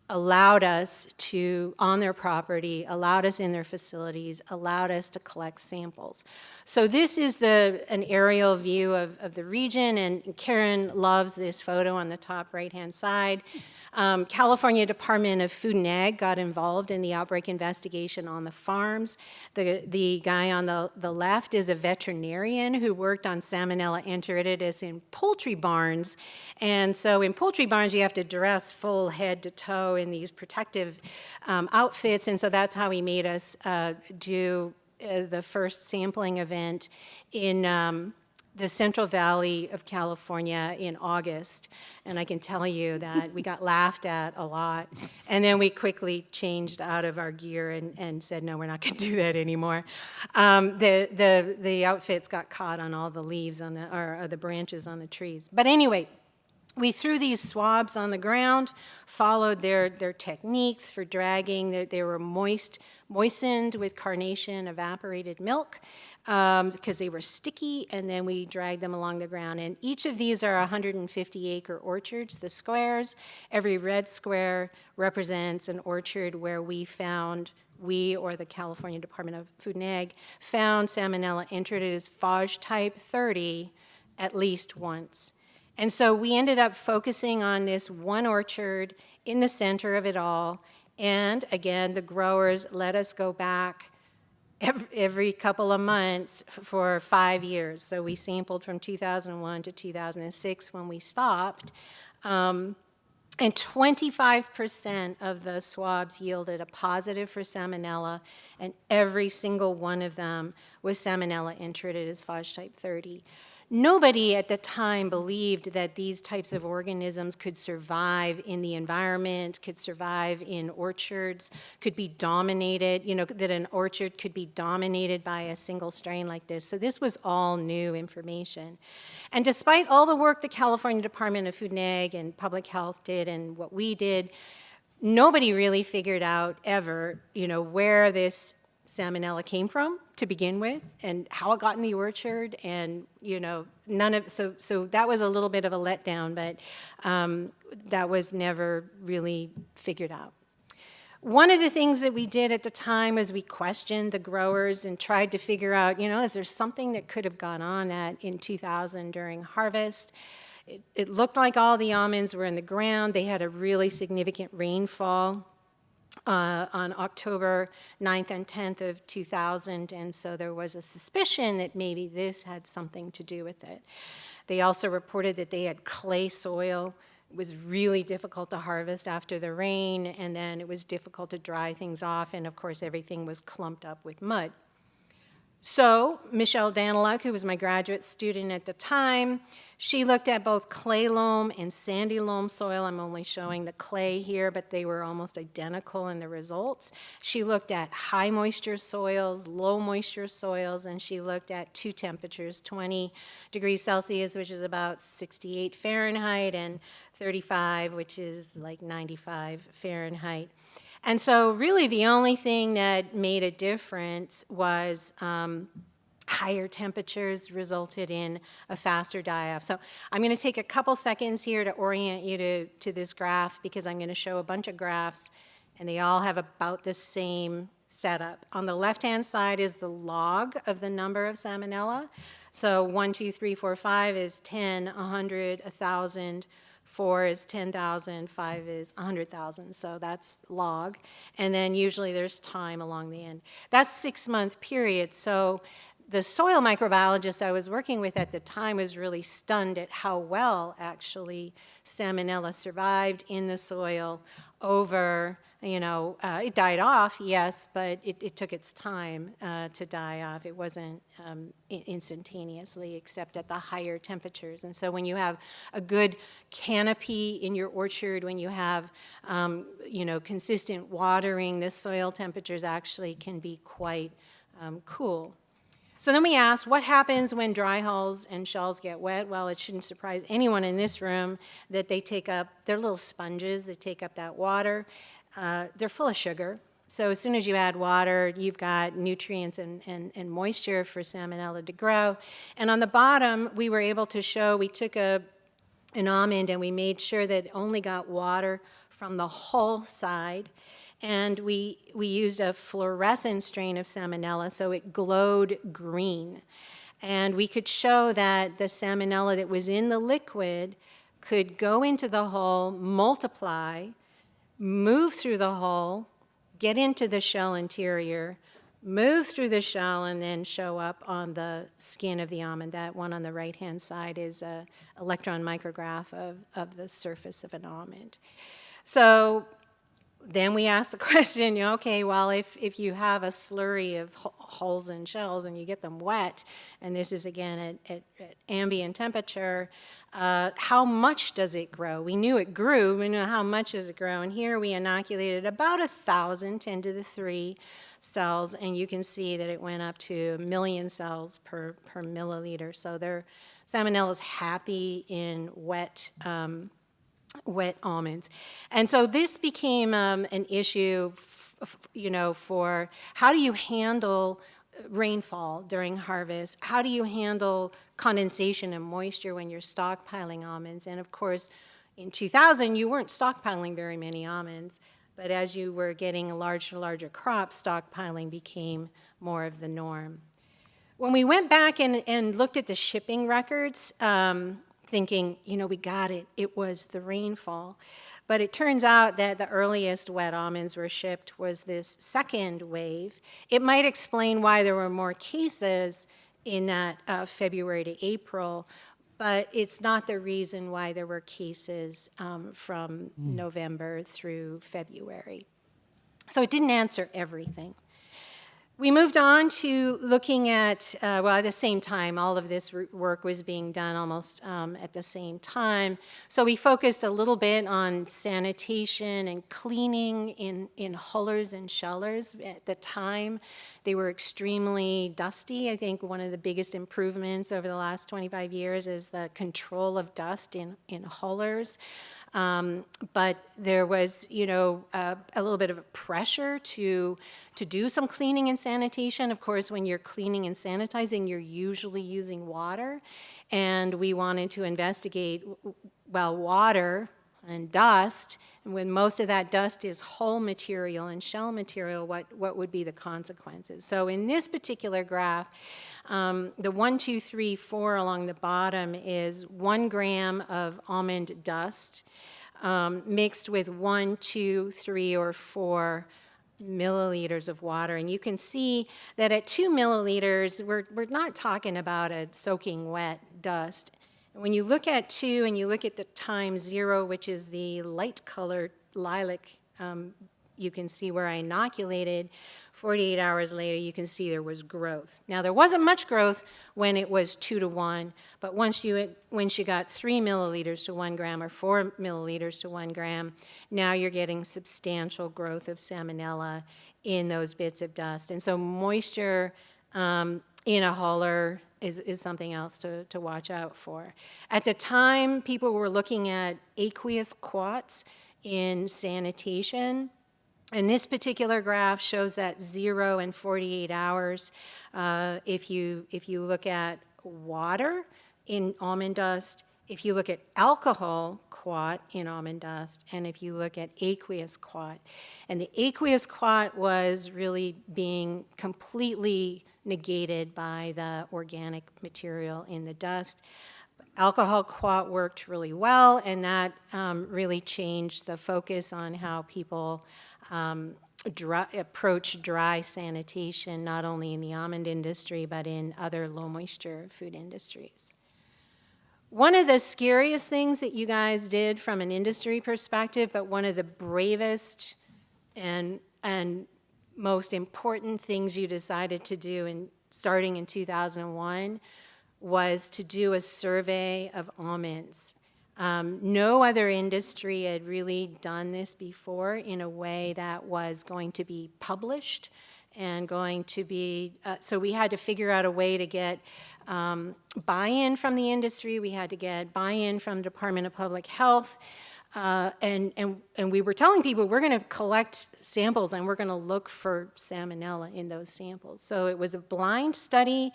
allowed us to, on their property, allowed us in their facilities, allowed us to collect samples. So this is an aerial view of the region, and Karen loves this photo on the top right-hand side. California Department of Food and Ag got involved in the outbreak investigation on the farms. The guy on the left is a veterinarian who worked on Salmonella enteritidis in poultry barns. And so in poultry barns, you have to dress full head to toe in these protective outfits, and so that's how he made us do the first sampling event in the Central Valley of California in August, and I can tell you that we got laughed at a lot, and then we quickly changed out of our gear and said, no, we're not going to do that anymore. The outfits got caught on all the leaves on or the branches on the trees. But anyway, we threw these swabs on the ground, followed their techniques for dragging. They were moistened with carnation evaporated milk because they were sticky, and then we dragged them along the ground. And each of these are 150-acre orchards, the squares. Every red square represents an orchard where we, or the California Department of Food and Ag, found Salmonella enteritis phage type 30 at least once. And so we ended up focusing on this one orchard in the center of it all. And again, the growers let us go back every couple of months for 5 years. So we sampled from 2001 to 2006 when we stopped. And 25% of the swabs yielded a positive for Salmonella, and every single one of them was Salmonella enteritis phage type 30. Nobody at the time believed that these types of organisms could survive in the environment, could survive in orchards, could be dominated, that an orchard could be dominated by a single strain like this. So this was all new information. And despite all the work the California Department of Food and Ag and Public Health did and what we did, nobody really figured out ever, where this Salmonella came from to begin with, and how it got in the orchard, and none of so that was a little bit of a letdown, but that was never really figured out. One of the things that we did at the time was we questioned the growers and tried to figure out, is there something that could have gone on in 2000 during harvest? It looked like all the almonds were in the ground. They had a really significant rainfall on October 9th and 10th of 2000, and so there was a suspicion that maybe this had something to do with it. They also reported that they had clay soil. It was really difficult to harvest after the rain, and then it was difficult to dry things off, and of course everything was clumped up with mud. So Michelle Daniluk, who was my graduate student at the time, she looked at both clay loam and sandy loam soil. I'm only showing the clay here, but they were almost identical in the results. She looked at high moisture soils, low moisture soils, and she looked at two temperatures, 20 degrees Celsius, which is about 68 Fahrenheit, and 35, which is like 95 Fahrenheit. And so really the only thing that made a difference was higher temperatures resulted in a faster die-off. So I'm going to take a couple seconds here to orient you to this graph, because I'm going to show a bunch of graphs, and they all have about the same setup. On the left-hand side is the log of the number of Salmonella. So 1, 2, 3, 4, 5 is 10, 100, 1,000. 4 is 10,000, 5 is 100,000, so that's log. And then usually there's time along the end. That's 6-month period, so the soil microbiologist I was working with at the time was really stunned at how well actually Salmonella survived in the soil over, it died off, yes, but it took its time to die off. It wasn't instantaneously, except at the higher temperatures. And so when you have a good canopy in your orchard, when you have, consistent watering, the soil temperatures actually can be quite cool. So then we asked, what happens when dry hulls and shells get wet? Well, it shouldn't surprise anyone in this room that they're little sponges that take up that water. They're full of sugar. So as soon as you add water, you've got nutrients and moisture for Salmonella to grow. And on the bottom, we were able to show, we took an almond and we made sure that it only got water from the whole side. And we used a fluorescent strain of Salmonella, so it glowed green. And we could show that the Salmonella that was in the liquid could go into the hull, multiply, move through the hull, get into the shell interior, move through the shell, and then show up on the skin of the almond. That one on the right-hand side is an electron micrograph of the surface of an almond. So then we asked the question, okay, well, if you have a slurry of hulls and shells and you get them wet, and this is again at ambient temperature, how much does it grow? We knew it grew, we knew how much does it grow, and here we inoculated about 1,000, 10 to the 3 cells, and you can see that it went up to 1 million cells per milliliter. So Salmonella is happy in wet almonds. And so this became an issue, for how do you handle rainfall during harvest? How do you handle condensation and moisture when you're stockpiling almonds? And of course, in 2000, you weren't stockpiling very many almonds, but as you were getting a larger and larger crop, stockpiling became more of the norm. When we went back and looked at the shipping records, thinking, we got it, it was the rainfall. But it turns out that the earliest wet almonds were shipped was this second wave. It might explain why there were more cases in that February to April, but it's not the reason why there were cases from November through February. So it didn't answer everything. We moved on to looking at, at the same time, all of this work was being done almost at the same time. So we focused a little bit on sanitation and cleaning in hullers and shellers. At the time, they were extremely dusty. I think one of the biggest improvements over the last 25 years is the control of dust in hullers. But there was, a little bit of a pressure to do some cleaning and sanitation. Of course, when you're cleaning and sanitizing, you're usually using water. And we wanted to investigate, water and dust, and when most of that dust is hull material and shell material, what would be the consequences? So in this particular graph, the 1, 2, 3, 4 along the bottom is 1 gram of almond dust mixed with 1, 2, 3, or 4 milliliters of water. And you can see that at 2 milliliters, we're not talking about a soaking wet dust. And when you look at 2 and you look at the time 0, which is the light colored lilac, you can see where I inoculated. 48 hours later, you can see there was growth. Now, there wasn't much growth when it was 2 to 1, but once you got 3 milliliters to 1 gram or 4 milliliters to 1 gram, now you're getting substantial growth of Salmonella in those bits of dust. And so moisture in a huller is something else to watch out for. At the time, people were looking at aqueous quats in sanitation. And this particular graph shows that 0 and 48 hours. If you look at water in almond dust, if you look at alcohol quat in almond dust, and if you look at aqueous quat. And the aqueous quat was really being completely negated by the organic material in the dust. Alcohol quat worked really well, and that really changed the focus on how people approach dry sanitation, not only in the almond industry, but in other low moisture food industries. One of the scariest things that you guys did from an industry perspective, but one of the bravest and most important things you decided to do starting in 2001 was to do a survey of almonds. No other industry had really done this before in a way that was going to be published and going to be, so we had to figure out a way to get buy-in from the industry. We had to get buy-in from the Department of Public Health. And we were telling people we're going to collect samples and we're going to look for Salmonella in those samples. So it was a blind study.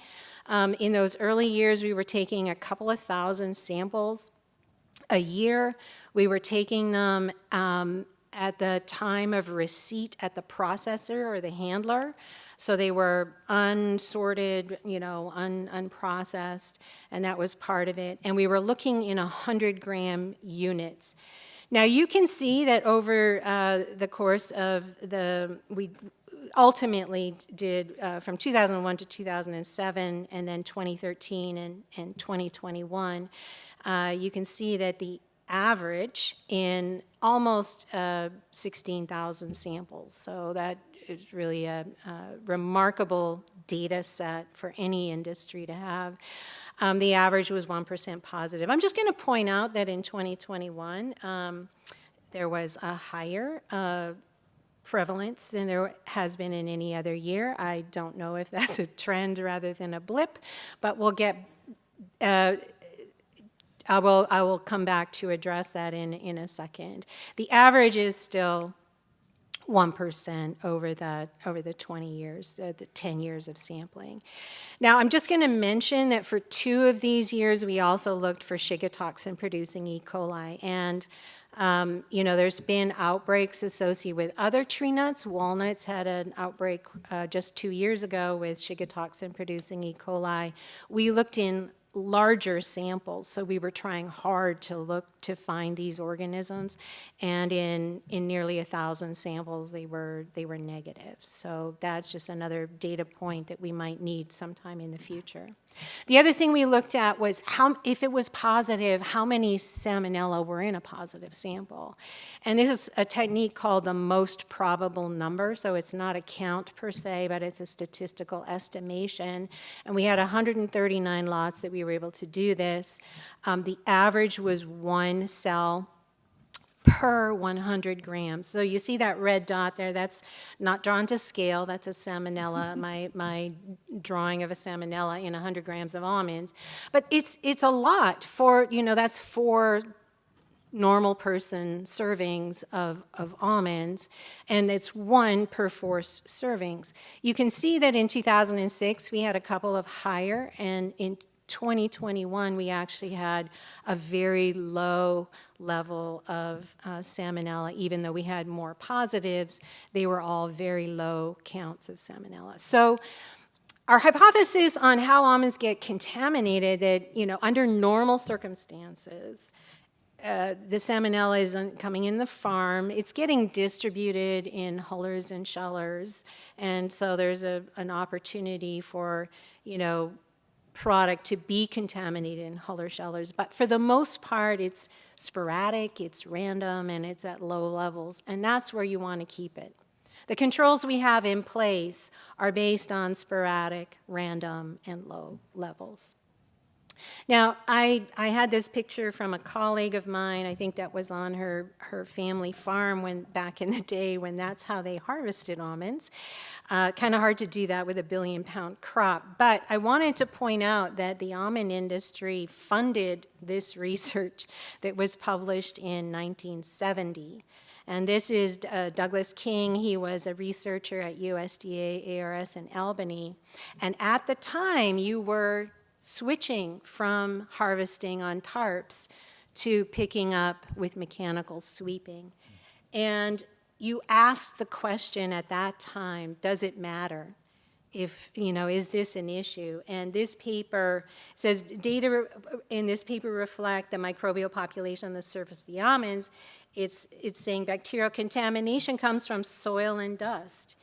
In those early years, we were taking a couple of thousand samples a year. We were taking them at the time of receipt at the processor or the handler. So they were unsorted, unprocessed, and that was part of it. And we were looking in 100-gram units. Now you can see that over the course of we ultimately did from 2001 to 2007, and then 2013 and 2021, you can see that the average in almost 16,000 samples. So that is really a remarkable data set for any industry to have. The average was 1% positive. I'm just going to point out that in 2021, there was a higher prevalence than there has been in any other year. I don't know if that's a trend rather than a blip, but we'll get, I will come back to address that in a second. The average is still 1% over the 20 years, the 10 years of sampling. Now, I'm just going to mention that for 2 of these years, we also looked for Shiga toxin-producing E. coli. And there's been outbreaks associated with other tree nuts. Walnuts had an outbreak just 2 years ago with Shiga toxin-producing E. coli. We looked in larger samples, so we were trying hard to look to find these organisms, and in nearly 1,000 samples they were negative. So that's just another data point that we might need sometime in the future. The other thing we looked at was if it was positive, how many salmonella were in a positive sample. And this is a technique called the most probable number, so it's not a count per se, but it's a statistical estimation. And we had 139 lots that we were able to do this. The average was 1 cell per 100 grams. So you see that red dot there, that's not drawn to scale, that's a salmonella, my drawing of a salmonella in 100 grams of almonds. But it's a lot for, that's 4 normal person servings of almonds, and it's 1 per 4 servings. You can see that in 2006 we had a couple of higher, and in 2021, we actually had a very low level of salmonella. Even though we had more positives, they were all very low counts of salmonella. So our hypothesis on how almonds get contaminated, that under normal circumstances, the salmonella isn't coming in the farm. It's getting distributed in hullers and shellers, and so there's an opportunity for, product to be contaminated in huller shellers. But for the most part, it's sporadic, it's random, and it's at low levels, and that's where you want to keep it. The controls we have in place are based on sporadic, random, and low levels. Now, I had this picture from a colleague of mine. I think that was on her family farm back in the day when that's how they harvested almonds. Kind of hard to do that with a 1 billion pound crop. But I wanted to point out that the almond industry funded this research that was published in 1970. And this is Douglas King. He was a researcher at USDA, ARS in Albany. And at the time, you were switching from harvesting on tarps to picking up with mechanical sweeping. And you asked the question at that time, does it matter? Is this an issue? And this paper says data in this paper reflect the microbial population on the surface of the almonds. It's saying bacterial contamination comes from soil and dust.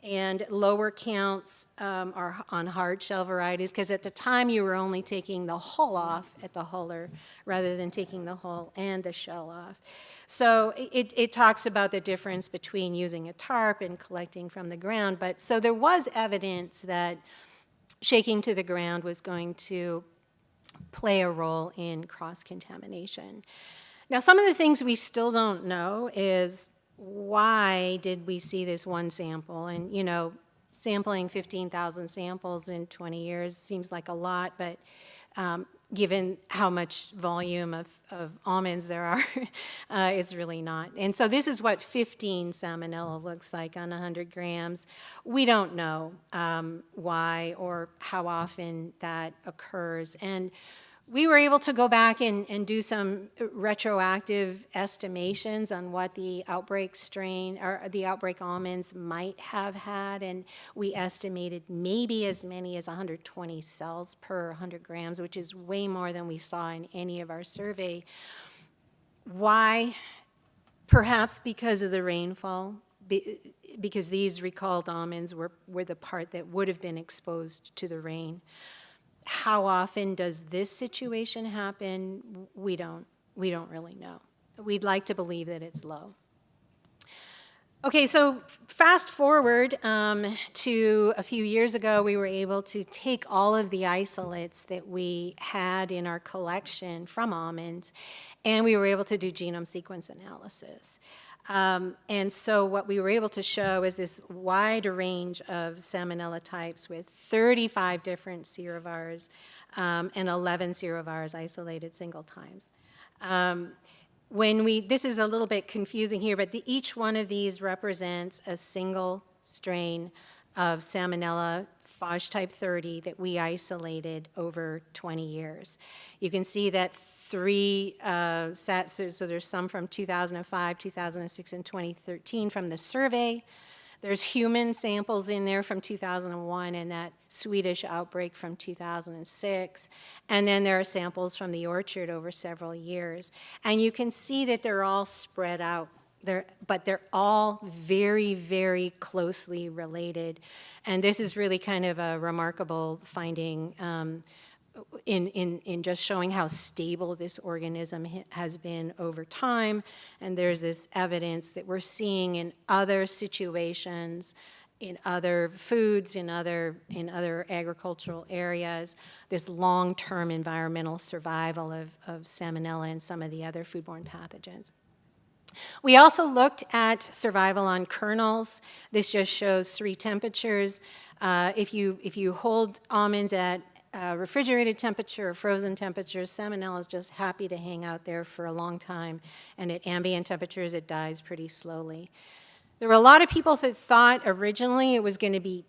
And lower counts are on hard shell varieties, because at the time you were only taking the hull off at the huller rather than taking the hull and the shell off. So it talks about the difference between using a tarp and collecting from the ground. But so there was evidence that shaking to the ground was going to play a role in cross-contamination. Now, some of the things we still don't know is why did we see this one sample? And, sampling 15,000 samples in 20 years seems like a lot, but given how much volume of almonds there are, it's really not. And so this is what 15 salmonella looks like on 100 grams. We don't know why or how often that occurs. And we were able to go back and do some retroactive estimations on what the outbreak strain or the outbreak almonds might have had, and we estimated maybe as many as 120 cells per 100 grams, which is way more than we saw in any of our survey. Why? Perhaps because of the rainfall, because these recalled almonds were the part that would have been exposed to the rain. How often does this situation happen? We don't we don't really know. We'd like to believe that it's low. Okay, so fast forward to a few years ago, we were able to take all of the isolates that we had in our collection from almonds, and we were able to do genome sequence analysis. And so what we were able to show is this wide range of salmonella types with 35 different serovars and 11 serovars isolated single times. This is a little bit confusing here, but each one of these represents a single strain of Salmonella phage type 30 that we isolated over 20 years. You can see that three sets, so there's some from 2005, 2006, and 2013 from the survey. There's human samples in there from 2001 and that Swedish outbreak from 2006. And then there are samples from the orchard over several years. And you can see that they're all spread out, but they're all very, very closely related. And this is really kind of a remarkable finding in just showing how stable this organism has been over time. And there's this evidence that we're seeing in other situations, in other foods, in other agricultural areas, this long-term environmental survival of Salmonella and some of the other foodborne pathogens. We also looked at survival on kernels. This just shows 3 temperatures. If you hold almonds at refrigerated temperature or frozen temperatures, Salmonella is just happy to hang out there for a long time, and at ambient temperatures it dies pretty slowly. There were a lot of people that thought originally it was going to be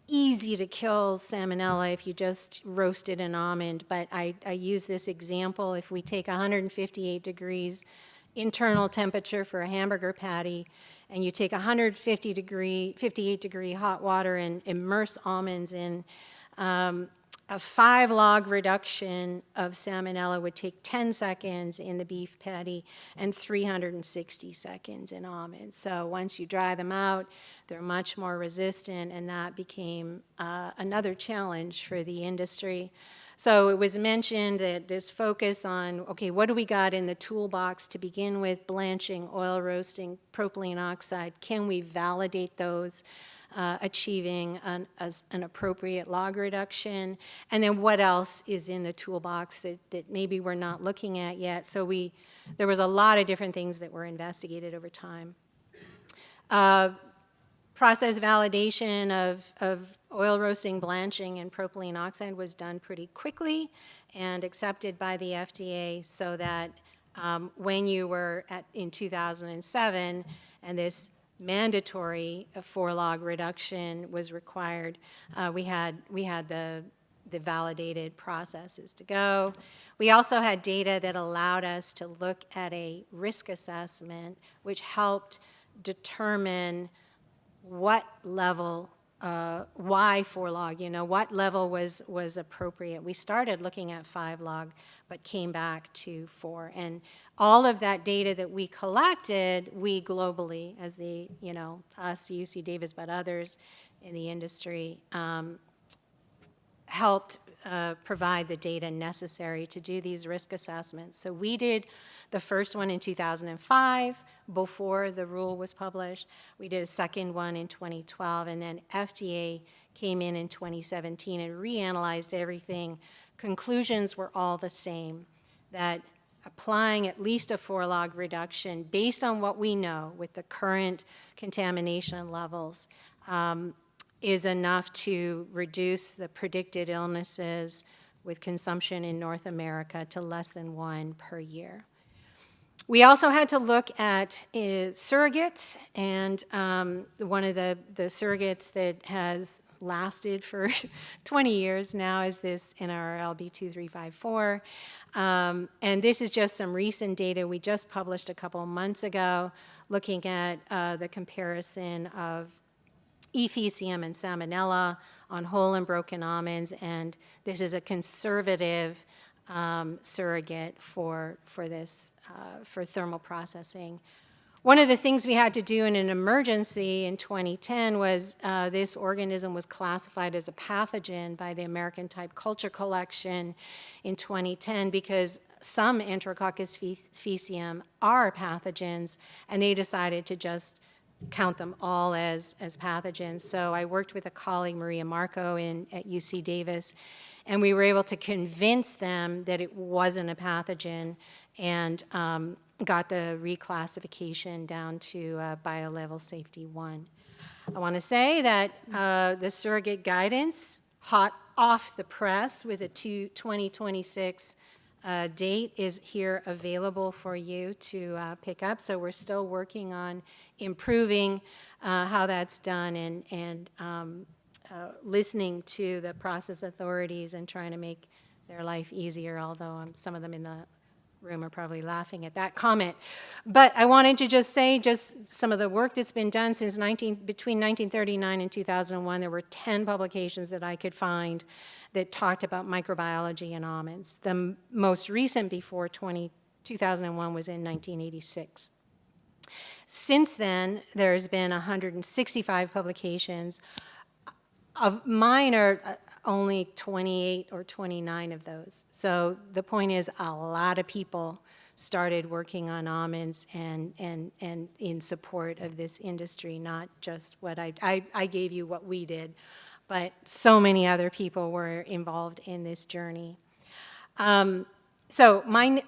easy to kill Salmonella if you just roasted an almond, but I use this example. If we take 158 degrees internal temperature for a hamburger patty, and you take 58 degree hot water and immerse almonds in, a 5 log reduction of Salmonella would take 10 seconds in the beef patty and 360 seconds in almonds. So once you dry them out, they're much more resistant, and that became another challenge for the industry. So it was mentioned that this focus on, okay, what do we got in the toolbox to begin with? Blanching, oil roasting, propylene oxide. Can we validate those? Achieving an appropriate log reduction, and then what else is in the toolbox that maybe we're not looking at yet. So there was a lot of different things that were investigated over time. Process validation of oil roasting, blanching, and propylene oxide was done pretty quickly and accepted by the FDA, so that when you were in 2007 and this mandatory 4 log reduction was required, we had the validated processes to go. We also had data that allowed us to look at a risk assessment, which helped determine what level, why 4 log, what level was appropriate. We started looking at 5 log, but came back to 4. And all of that data that we collected, we globally, as us, UC Davis, but others in the industry, helped provide the data necessary to do these risk assessments. So we did the first one in 2005, before the rule was published. We did a second one in 2012, and then FDA came in 2017 and reanalyzed everything. Conclusions were all the same, that applying at least a 4 log reduction based on what we know with the current contamination levels is enough to reduce the predicted illnesses with consumption in North America to less than 1 per year. We also had to look at surrogates, and one of the surrogates that has lasted for 20 years now is this NRLB2354. And this is just some recent data we just published a couple of months ago, looking at the comparison of Ephesium and Salmonella on whole and broken almonds, and this is a conservative surrogate for this, for thermal processing. One of the things we had to do in an emergency in 2010 was this organism was classified as a pathogen by the American Type Culture Collection in 2010 because some Enterococcus faecium are pathogens, and they decided to just count them all as pathogens. So I worked with a colleague, Maria Marco, at UC Davis, and we were able to convince them that it wasn't a pathogen, and got the reclassification down to biolevel safety 1. I want to say that the surrogate guidance, hot off the press with a 2026 date, is here available for you to pick up. So we're still working on improving how that's done, and listening to the process authorities and trying to make their life easier, although some of them in the room are probably laughing at that comment. But I wanted to just say just some of the work that's been done since between 1939 and 2001. There were 10 publications that I could find that talked about microbiology in almonds. The most recent before 2001 was in 1986. Since then, there's been 165 publications. Of mine are only 28 or 29 of those. So the point is, a lot of people started working on almonds and in support of this industry, not just what I gave you what we did, but so many other people were involved in this journey. So my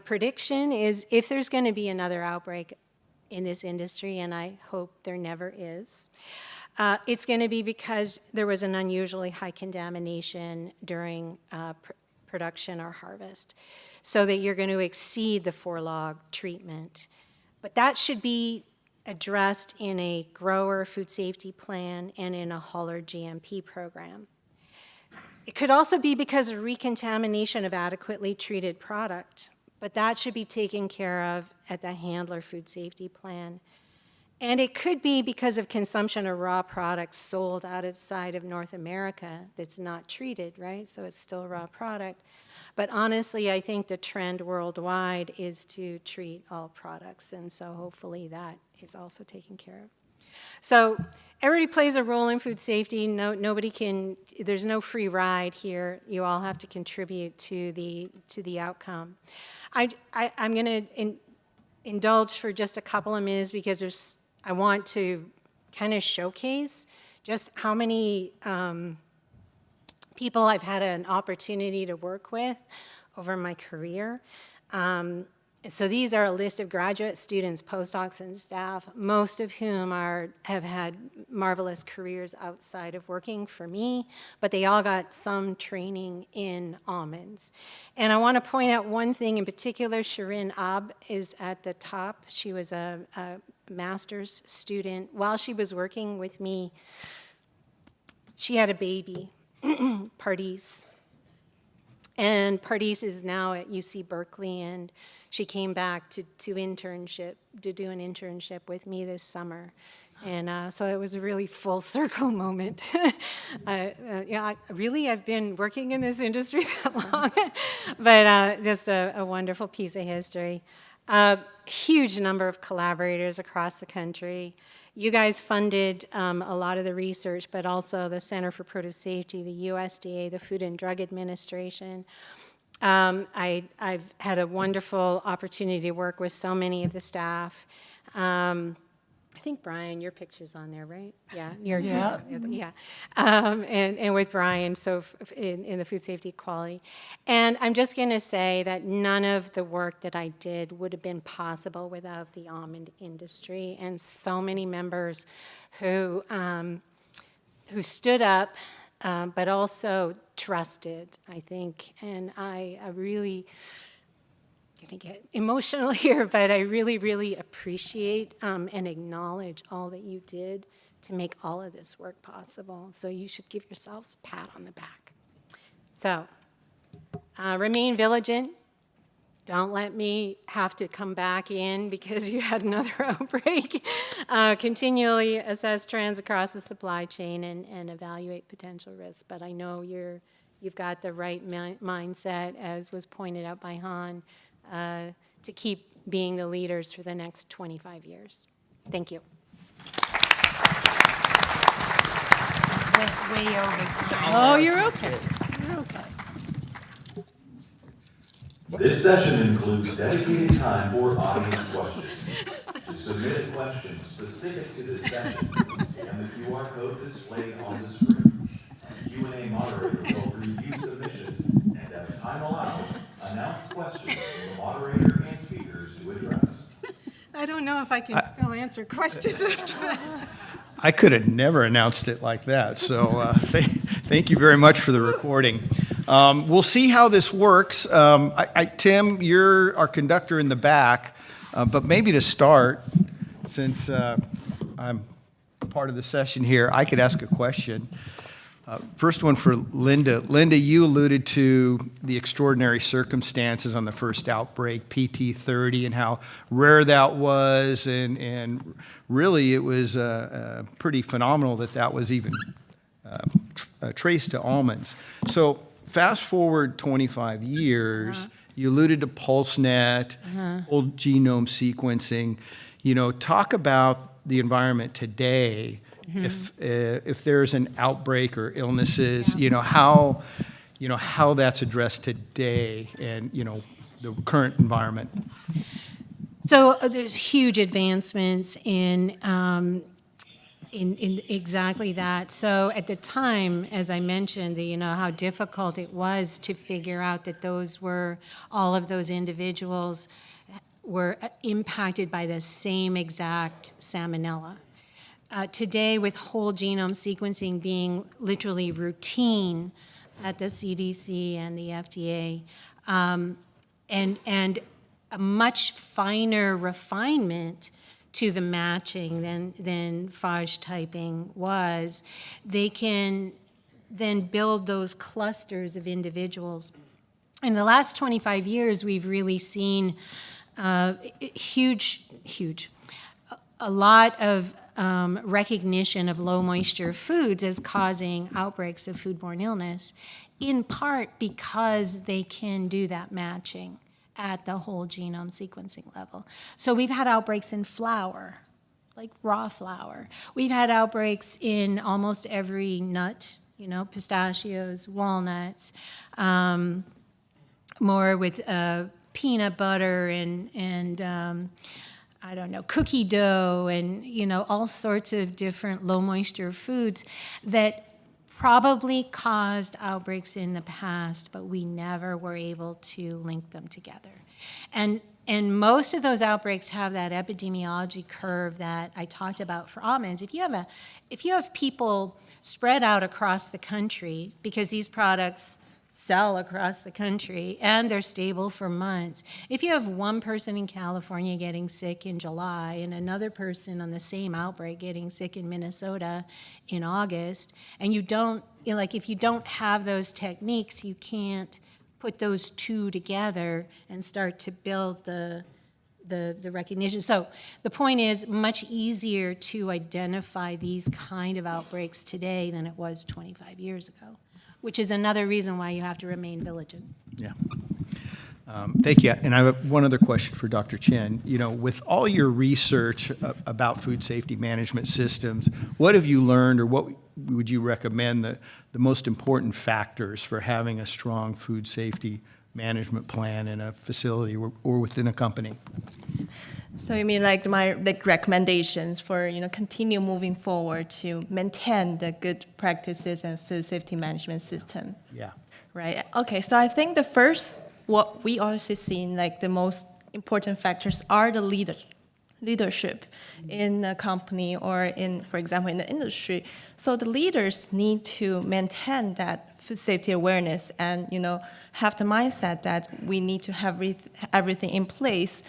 prediction is, if there's going to be another outbreak in this industry, and I hope there never is, it's going to be because there was an unusually high contamination during production or harvest, so that you're going to exceed the 4-log treatment. But that should be addressed in a grower food safety plan and in a hauler GMP program. It could also be because of recontamination of adequately treated product, but that should be taken care of at the handler food safety plan. And it could be because of consumption of raw products sold outside of North America that's not treated, right? So it's still a raw product. But honestly, I think the trend worldwide is to treat all products, and so hopefully that is also taken care of. So everybody plays a role in food safety. Nobody can, there's no free ride here. You all have to contribute to the outcome. I'm going to indulge for just a couple of minutes because I want to kind of showcase just how many people I've had an opportunity to work with over my career. So these are a list of graduate students, postdocs, and staff, most of whom have had marvelous careers outside of working for me, but they all got some training in almonds. And I want to point out one thing in particular. Shirin Ab is at the top. She was a master's student. While she was working with me, she had a baby, Pardis. And Pardis is now at UC Berkeley, and she came back to do an internship with me this summer. And so it was a really full circle moment. I've been working in this industry that long. But just a wonderful piece of history. Huge number of collaborators across the country. You guys funded a lot of the research, but also the Center for Produce Safety, the USDA, the Food and Drug Administration. I've had a wonderful opportunity to work with so many of the staff. I think, Brian, your picture's on there, right? Yeah. Yeah. And with Brian, so in the food safety quality. And I'm just going to say that none of the work that I did would have been possible without the almond industry, and so many members who stood up, but also trusted, I think. And I really going to get emotional here, but I really, really appreciate and acknowledge all that you did to make all of this work possible. So you should give yourselves a pat on the back. So remain vigilant. Don't let me have to come back in because you had another outbreak. Continually assess trends across the supply chain and evaluate potential risks. But I know you've got the right mindset, as was pointed out by Han, to keep being the leaders for the next 25 years. Thank you. Way over time. Oh, you're okay. You're okay. This session includes dedicated time for audience questions. To submit a question specific to this session, scan the QR code displayed on the screen. A Q&A moderator will review submissions and, as time allows, announce questions from the moderator and speakers to address. I don't know if I can still answer questions after that. I could have never announced it like that, so thank you very much for the recording. We'll see how this works. Tim, you're our conductor in the back, but maybe to start, since I'm part of the session here, I could ask a question. First one for Linda. Linda, you alluded to the extraordinary circumstances on the first outbreak, PT30, and how rare that was, and really it was pretty phenomenal that was even traced to almonds. So fast forward 25 years, you alluded to PulseNet, whole genome sequencing. Talk about the environment today. If there's an outbreak or illnesses, how that's addressed today, and the current environment. So there's huge advancements in exactly that. So at the time, as I mentioned, how difficult it was to figure out that all of those individuals were impacted by the same exact salmonella. Today, with whole genome sequencing being literally routine at the CDC and the FDA, and a much finer refinement to the matching than phage typing was, they can then build those clusters of individuals. In the last 25 years, we've really seen a lot of recognition of low moisture foods as causing outbreaks of foodborne illness, in part because they can do that matching at the whole genome sequencing level. So we've had outbreaks in flour, like raw flour. We've had outbreaks in almost every nut, pistachios, walnuts, more with peanut butter and I don't know, cookie dough and, all sorts of different low moisture foods that probably caused outbreaks in the past, but we never were able to link them together. And most of those outbreaks have that epidemiology curve that I talked about for almonds. If you have people spread out across the country, because these products sell across the country and they're stable for months. If you have one person in California getting sick in July and another person on the same outbreak getting sick in Minnesota in August, and if you don't have those techniques, you can't put those two together and start to build the recognition. So the point is, much easier to identify these kind of outbreaks today than it was 25 years ago, which is another reason why you have to remain vigilant. Yeah. Thank you. And I have one other question for Dr. Chen. With all your research about food safety management systems, what have you learned, or what would you recommend the most important factors for having a strong food safety management plan in a facility or within a company? So you mean like my recommendations for continue moving forward to maintain the good practices and food safety management system? Yeah. Right. Okay. So I think what we also see the most important factors are the leadership in a company or for example, in the industry. So the leaders need to maintain that food safety awareness and have the mindset that we need to have everything in place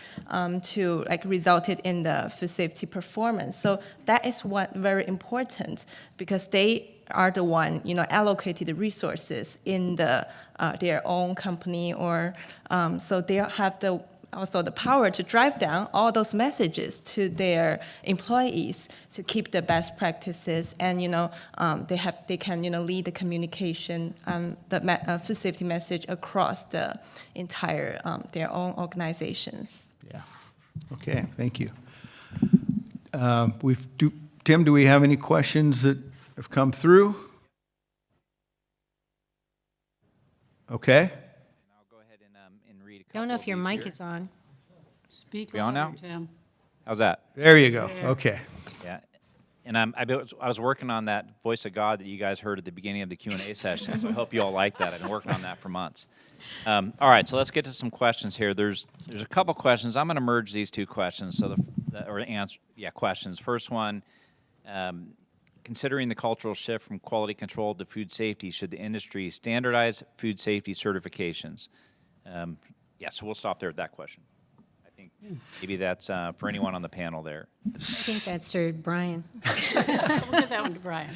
to result it in the food safety performance. So that is what very important, because they are the one allocated the resources in their own company, or so they have also the power to drive down all those messages to their employees to keep the best practices, and they can lead the communication, the food safety message across the entire their own organizations. Yeah. Okay, thank you. Tim, do we have any questions that have come through? Okay. I'll go ahead and read a couple Don't know of if your these mic here. is on. Speak We on louder, now? Tim. How's that? There you go. Okay. Yeah. And I was working on that voice of God that you guys heard at the beginning of the Q&A session, so I hope you all like that. I've been working on that for months. All right, so let's get to some questions here. There's a couple questions. I'm going to merge these two questions, questions. First one, considering the cultural shift from quality control to food safety, should the industry standardize food safety certifications? So we'll stop there at that question. I think maybe that's for anyone on the panel there. I think that's for Brian. We'll give that one to Brian.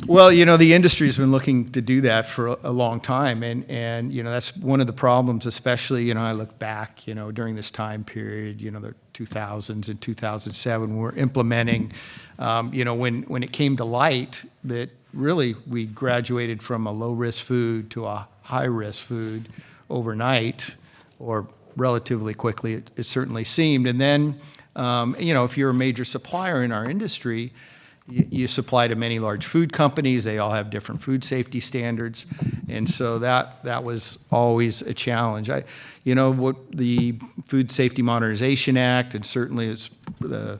Well, the industry's been looking to do that for a long time, and that's one of the problems, especially, I look back, during this time period, the 2000s and 2007, we're implementing, when it came to light that really we graduated from a low-risk food to a high-risk food overnight, or relatively quickly, it certainly seemed. And then, if you're a major supplier in our industry, you supply to many large food companies. They all have different food safety standards, and so that was always a challenge. What the Food Safety Modernization Act, and certainly it's the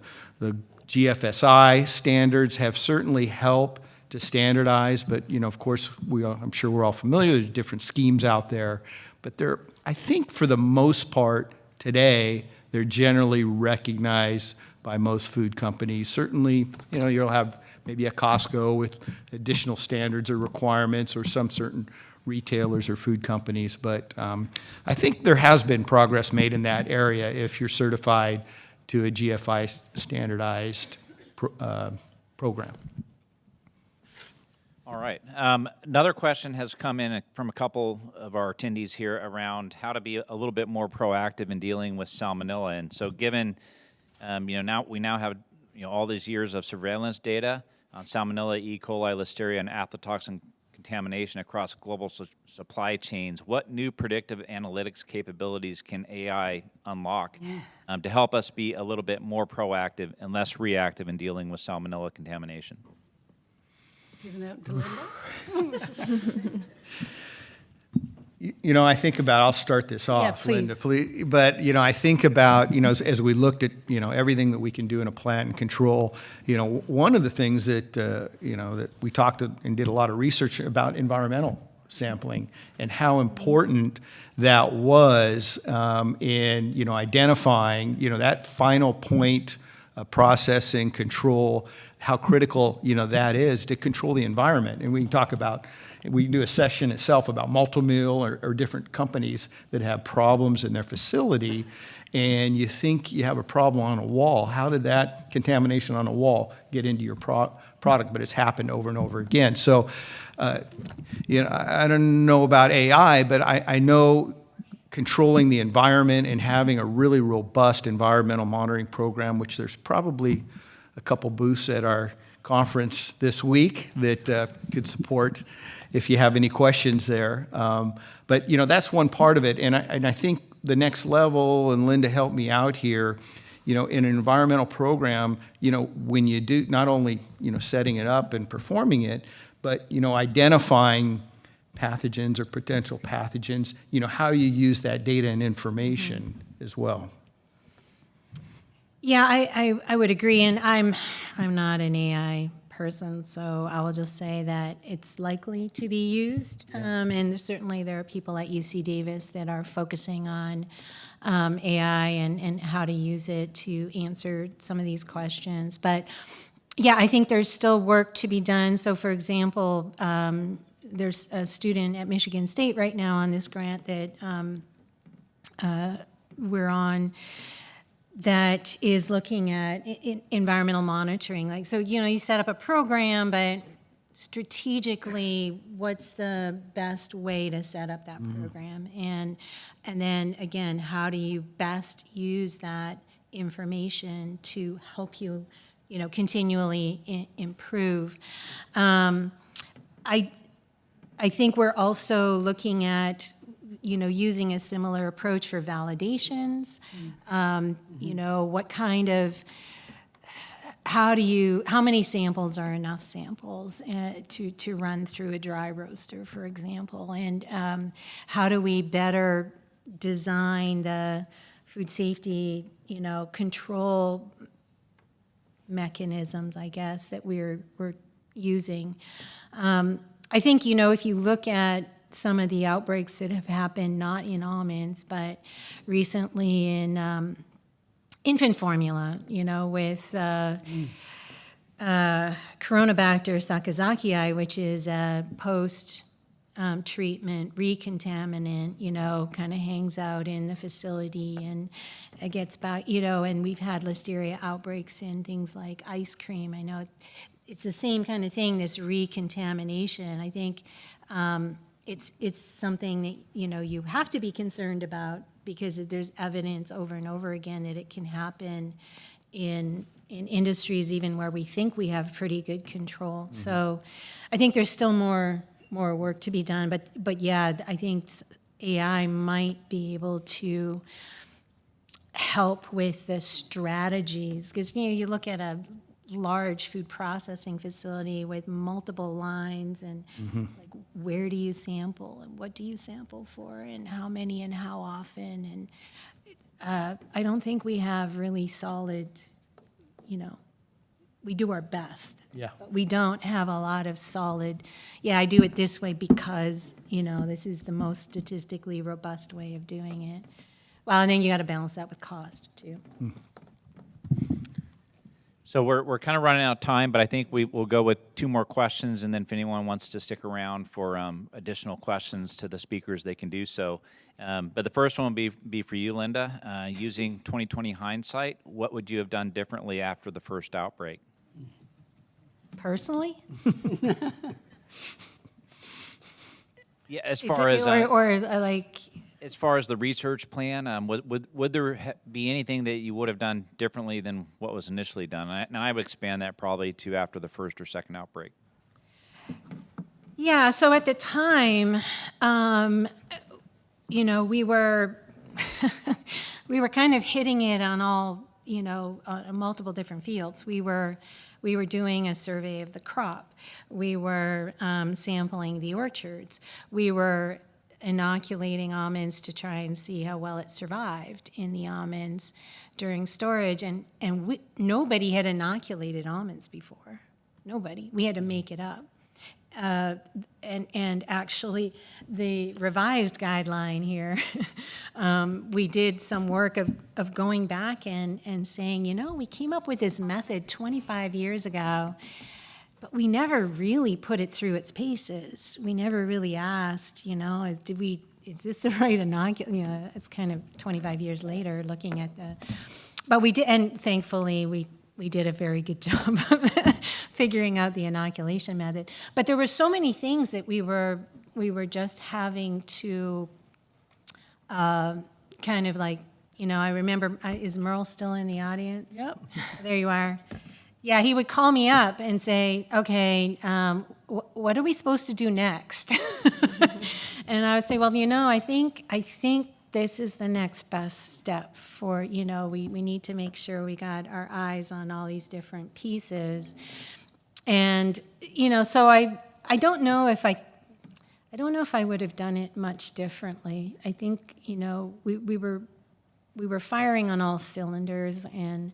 GFSI standards, have certainly helped to standardize. But of course, I'm sure we're all familiar with different schemes out there. But I think for the most part today, they're generally recognized by most food companies. Certainly, you'll have maybe a Costco with additional standards or requirements, or some certain retailers or food companies. But I think there has been progress made in that area if you're certified to a GFI standardized program. All right. Another question has come in from a couple of our attendees here around how to be a little bit more proactive in dealing with salmonella. And so given, now we have, all these years of surveillance data on salmonella, E. coli, listeria, and aflatoxin contamination across global supply chains, what new predictive analytics capabilities can AI unlock to help us be a little bit more proactive and less reactive in dealing with salmonella contamination? Giving that to Linda? I think about, I'll start this off, please. Linda, please. But, I think about, as we looked at, everything that we can do in a plant and control, one of the things that, that we talked and did a lot of research about environmental sampling and how important that was in, identifying, that final point of processing, control, how critical, that is to control the environment. And we can talk about, we can do a session itself about multi-mill or different companies that have problems in their facility, and you think you have a problem on a wall. How did that contamination on a wall get into your product? But it's happened over and over again. So, I don't know about AI, but I know controlling the environment and having a really robust environmental monitoring program, which there's probably a couple booths at our conference this week that could support if you have any questions there. But that's one part of it, and I think the next level, and Linda helped me out here, in an environmental program, when you do not only setting it up and performing it, but identifying pathogens or potential pathogens, how you use that data and information as well. Yeah, I would agree, and I'm not an AI person, so I will just say that it's likely to be used, and certainly there are people at UC Davis that are focusing on AI and how to use it to answer some of these questions. But yeah, I think there's still work to be done. So for example, there's a student at Michigan State right now on this grant that we're on, that is looking at environmental monitoring. Like, so, you set up a program, but strategically, what's the best way to set up that program? And then, again, how do you best use that information to help you, continually improve? I think we're also looking at using a similar approach for validations. You know, what kind of, how many samples are enough samples to run through a dry roaster, for example? And how do we better design the food safety, control mechanisms, I guess, that we're using? I think, if you look at some of the outbreaks that have happened, not in almonds, but recently in infant formula, with Coronabacter sakazakii, which is a post-treatment recontaminant, kind of hangs out in the facility and it gets back, and we've had listeria outbreaks in things like ice cream. I know it's the same kind of thing, this recontamination. I think it's something that, you have to be concerned about, because there's evidence over and over again that it can happen in industries even where we think we have pretty good control. Mm-hmm. So I think there's still more work to be done, but yeah, I think AI might be able to help with the strategies, because you look at a large food processing facility with multiple lines and like, where do you sample and what do you sample for and how many and how often? And I don't think we have really solid, we do our best. Yeah. But we don't have a lot of solid, I do it this way because, this is the most statistically robust way of doing it. Well, and then you got to balance that with cost too. So we're kind of running out of time, but I think we'll go with 2 more questions, and then if anyone wants to stick around for additional questions to the speakers, they can do so. But the first one will be for you, Linda. Using 2020 hindsight, what would you have done differently after the first outbreak? Personally? Yeah, as far as like. As far as the research plan, would there be anything that you would have done differently than what was initially done? And I would expand that probably to after the first or second outbreak. Yeah, so at the time, we were we were kind of hitting it on all, on multiple different fields. We were doing a survey of the crop. We were sampling the orchards. We were inoculating almonds to try and see how well it survived in the almonds during storage. And nobody had inoculated almonds before. Nobody. We had to make it up. And actually, the revised guideline here, we did some work of going back and saying, we came up with this method 25 years ago, but we never really put it through its paces. We never really asked, is this the right inoculation? It's kind of 25 years later looking at but we did, and thankfully we did a very good job of figuring out the inoculation method. But there were so many things that we were just having to kind of like, I remember, is Merle still in the audience? Yep. There you are. Yeah, he would call me up and say, okay, what are we supposed to do next? And I would say, well, I think this is the next best step for, we need to make sure we got our eyes on all these different pieces. And, so I don't know if I would have done it much differently. I think, we were firing on all cylinders, and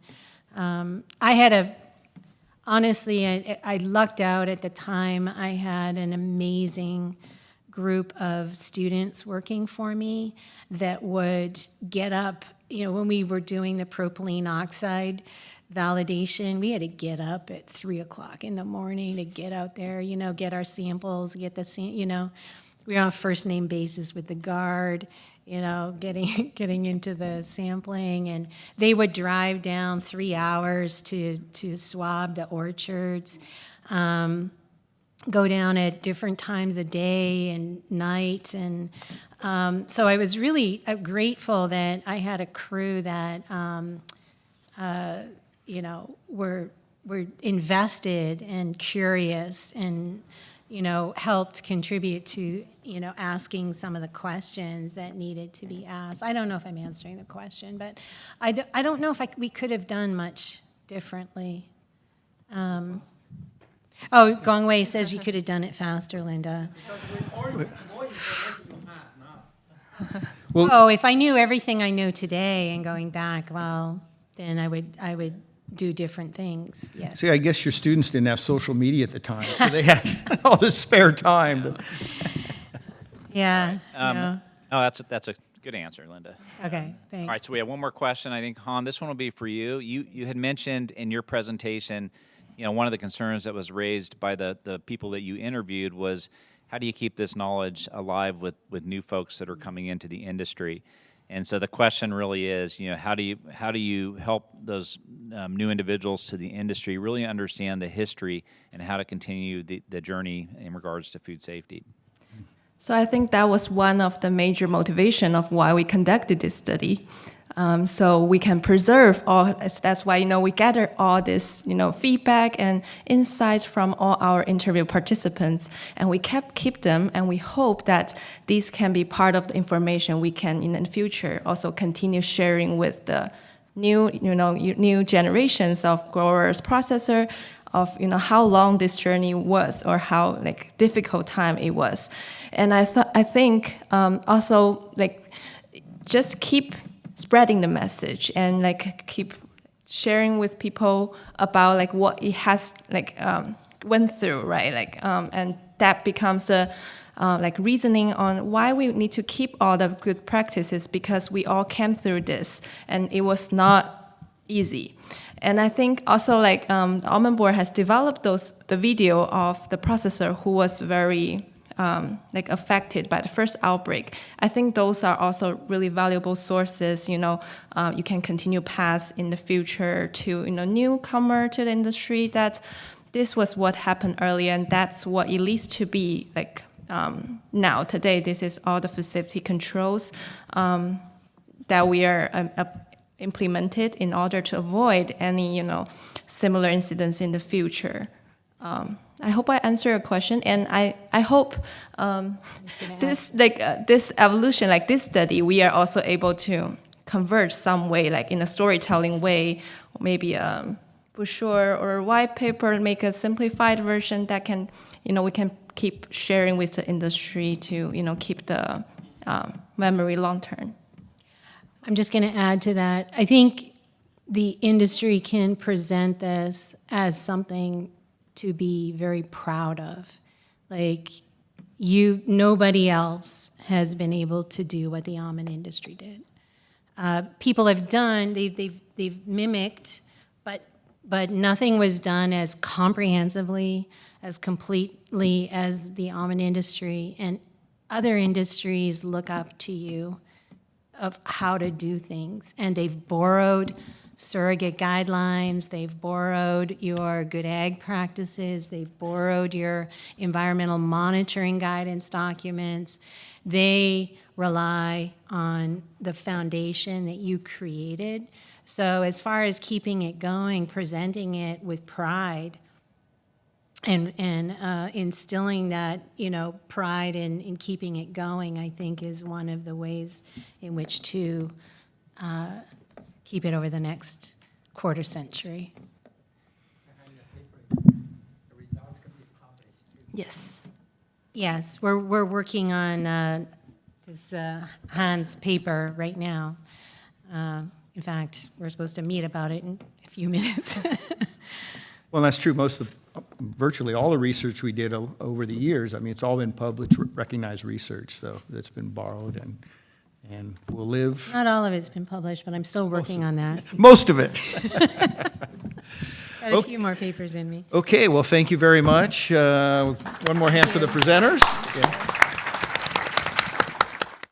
honestly, I lucked out at the time. I had an amazing group of students working for me that would get up, when we were doing the propylene oxide validation, we had to get up at 3 o'clock in the morning to get out there, get our samples, we were on a first name basis with the guard, getting into the sampling, and they would drive down 3 hours to swab the orchards, go down at different times of day and night, and so I was really grateful that I had a crew that were invested and curious and helped contribute to, asking some of the questions that needed to be asked. I don't know if I'm answering the question, but I don't know if we could have done much differently. Gong Wei says you could have done it faster, Linda. Well, If I knew everything I know today and going back, well, then I would do different things, yes. see, I guess your students didn't have social media at the time, so they had all this spare time. Yeah. No, that's a good answer, Linda. Okay, thanks. All right, so we have one more question. I think, Han, this one will be for you. You had mentioned in your presentation, one of the concerns that was raised by the people that you interviewed was, how do you keep this knowledge alive with new folks that are coming into the industry? And so the question really is, how do you help those new individuals to the industry really understand the history and how to continue the journey in regards to food safety? So I think that was one of the major motivation of why we conducted this study. So we can preserve all, that's why, we gather all this, feedback and insights from all our interview participants, and we keep them, and we hope that these can be part of the information we can, in the future, also continue sharing with the new generations of growers, processor, of, how long this journey was, or how, difficult time it was. And I think, also, just keep spreading the message and keep sharing with people about what it has went through, right? And that becomes a reasoning on why we need to keep all the good practices, because we all came through this and it was not easy. And I think also the Almond Board has developed the video of the processor who was very affected by the first outbreak. I think those are also really valuable sources. You can continue pass in the future to newcomer to the industry that this was what happened earlier, and that's what it leads to be now today. This is all the food safety controls that we are implemented in order to avoid any similar incidents in the future. I hope I answered your question, and I hope this evolution, this study, we are also able to convert some way, in a storytelling way, maybe a brochure or a white paper, make a simplified version that can, we can keep sharing with the industry to, keep the memory long term. I'm just going to add to that. I think the industry can present this as something to be very proud of. Nobody else has been able to do what the almond industry did. People have done, they've mimicked, but nothing was done as comprehensively, as completely as the almond industry. And other industries look up to you of how to do things. And they've borrowed surrogate guidelines, they've borrowed your good ag practices, they've borrowed your environmental monitoring guidance documents. They rely on the foundation that you created. So as far as keeping it going, presenting it with pride, and instilling that, pride in keeping it going, I think is one of the ways in which to keep it over the next quarter century. Yes. Yes, we're working on this Hans paper right now. In fact, we're supposed to meet about it in a few minutes. Well, that's true. Virtually all the research we did over the years, it's all been published, recognized research, so that's been borrowed and will live. Not all of it's been published, but I'm still working on that. Most of it. Got a few more papers in me. Okay, well, thank you very much. One more hand for the presenters. Yeah.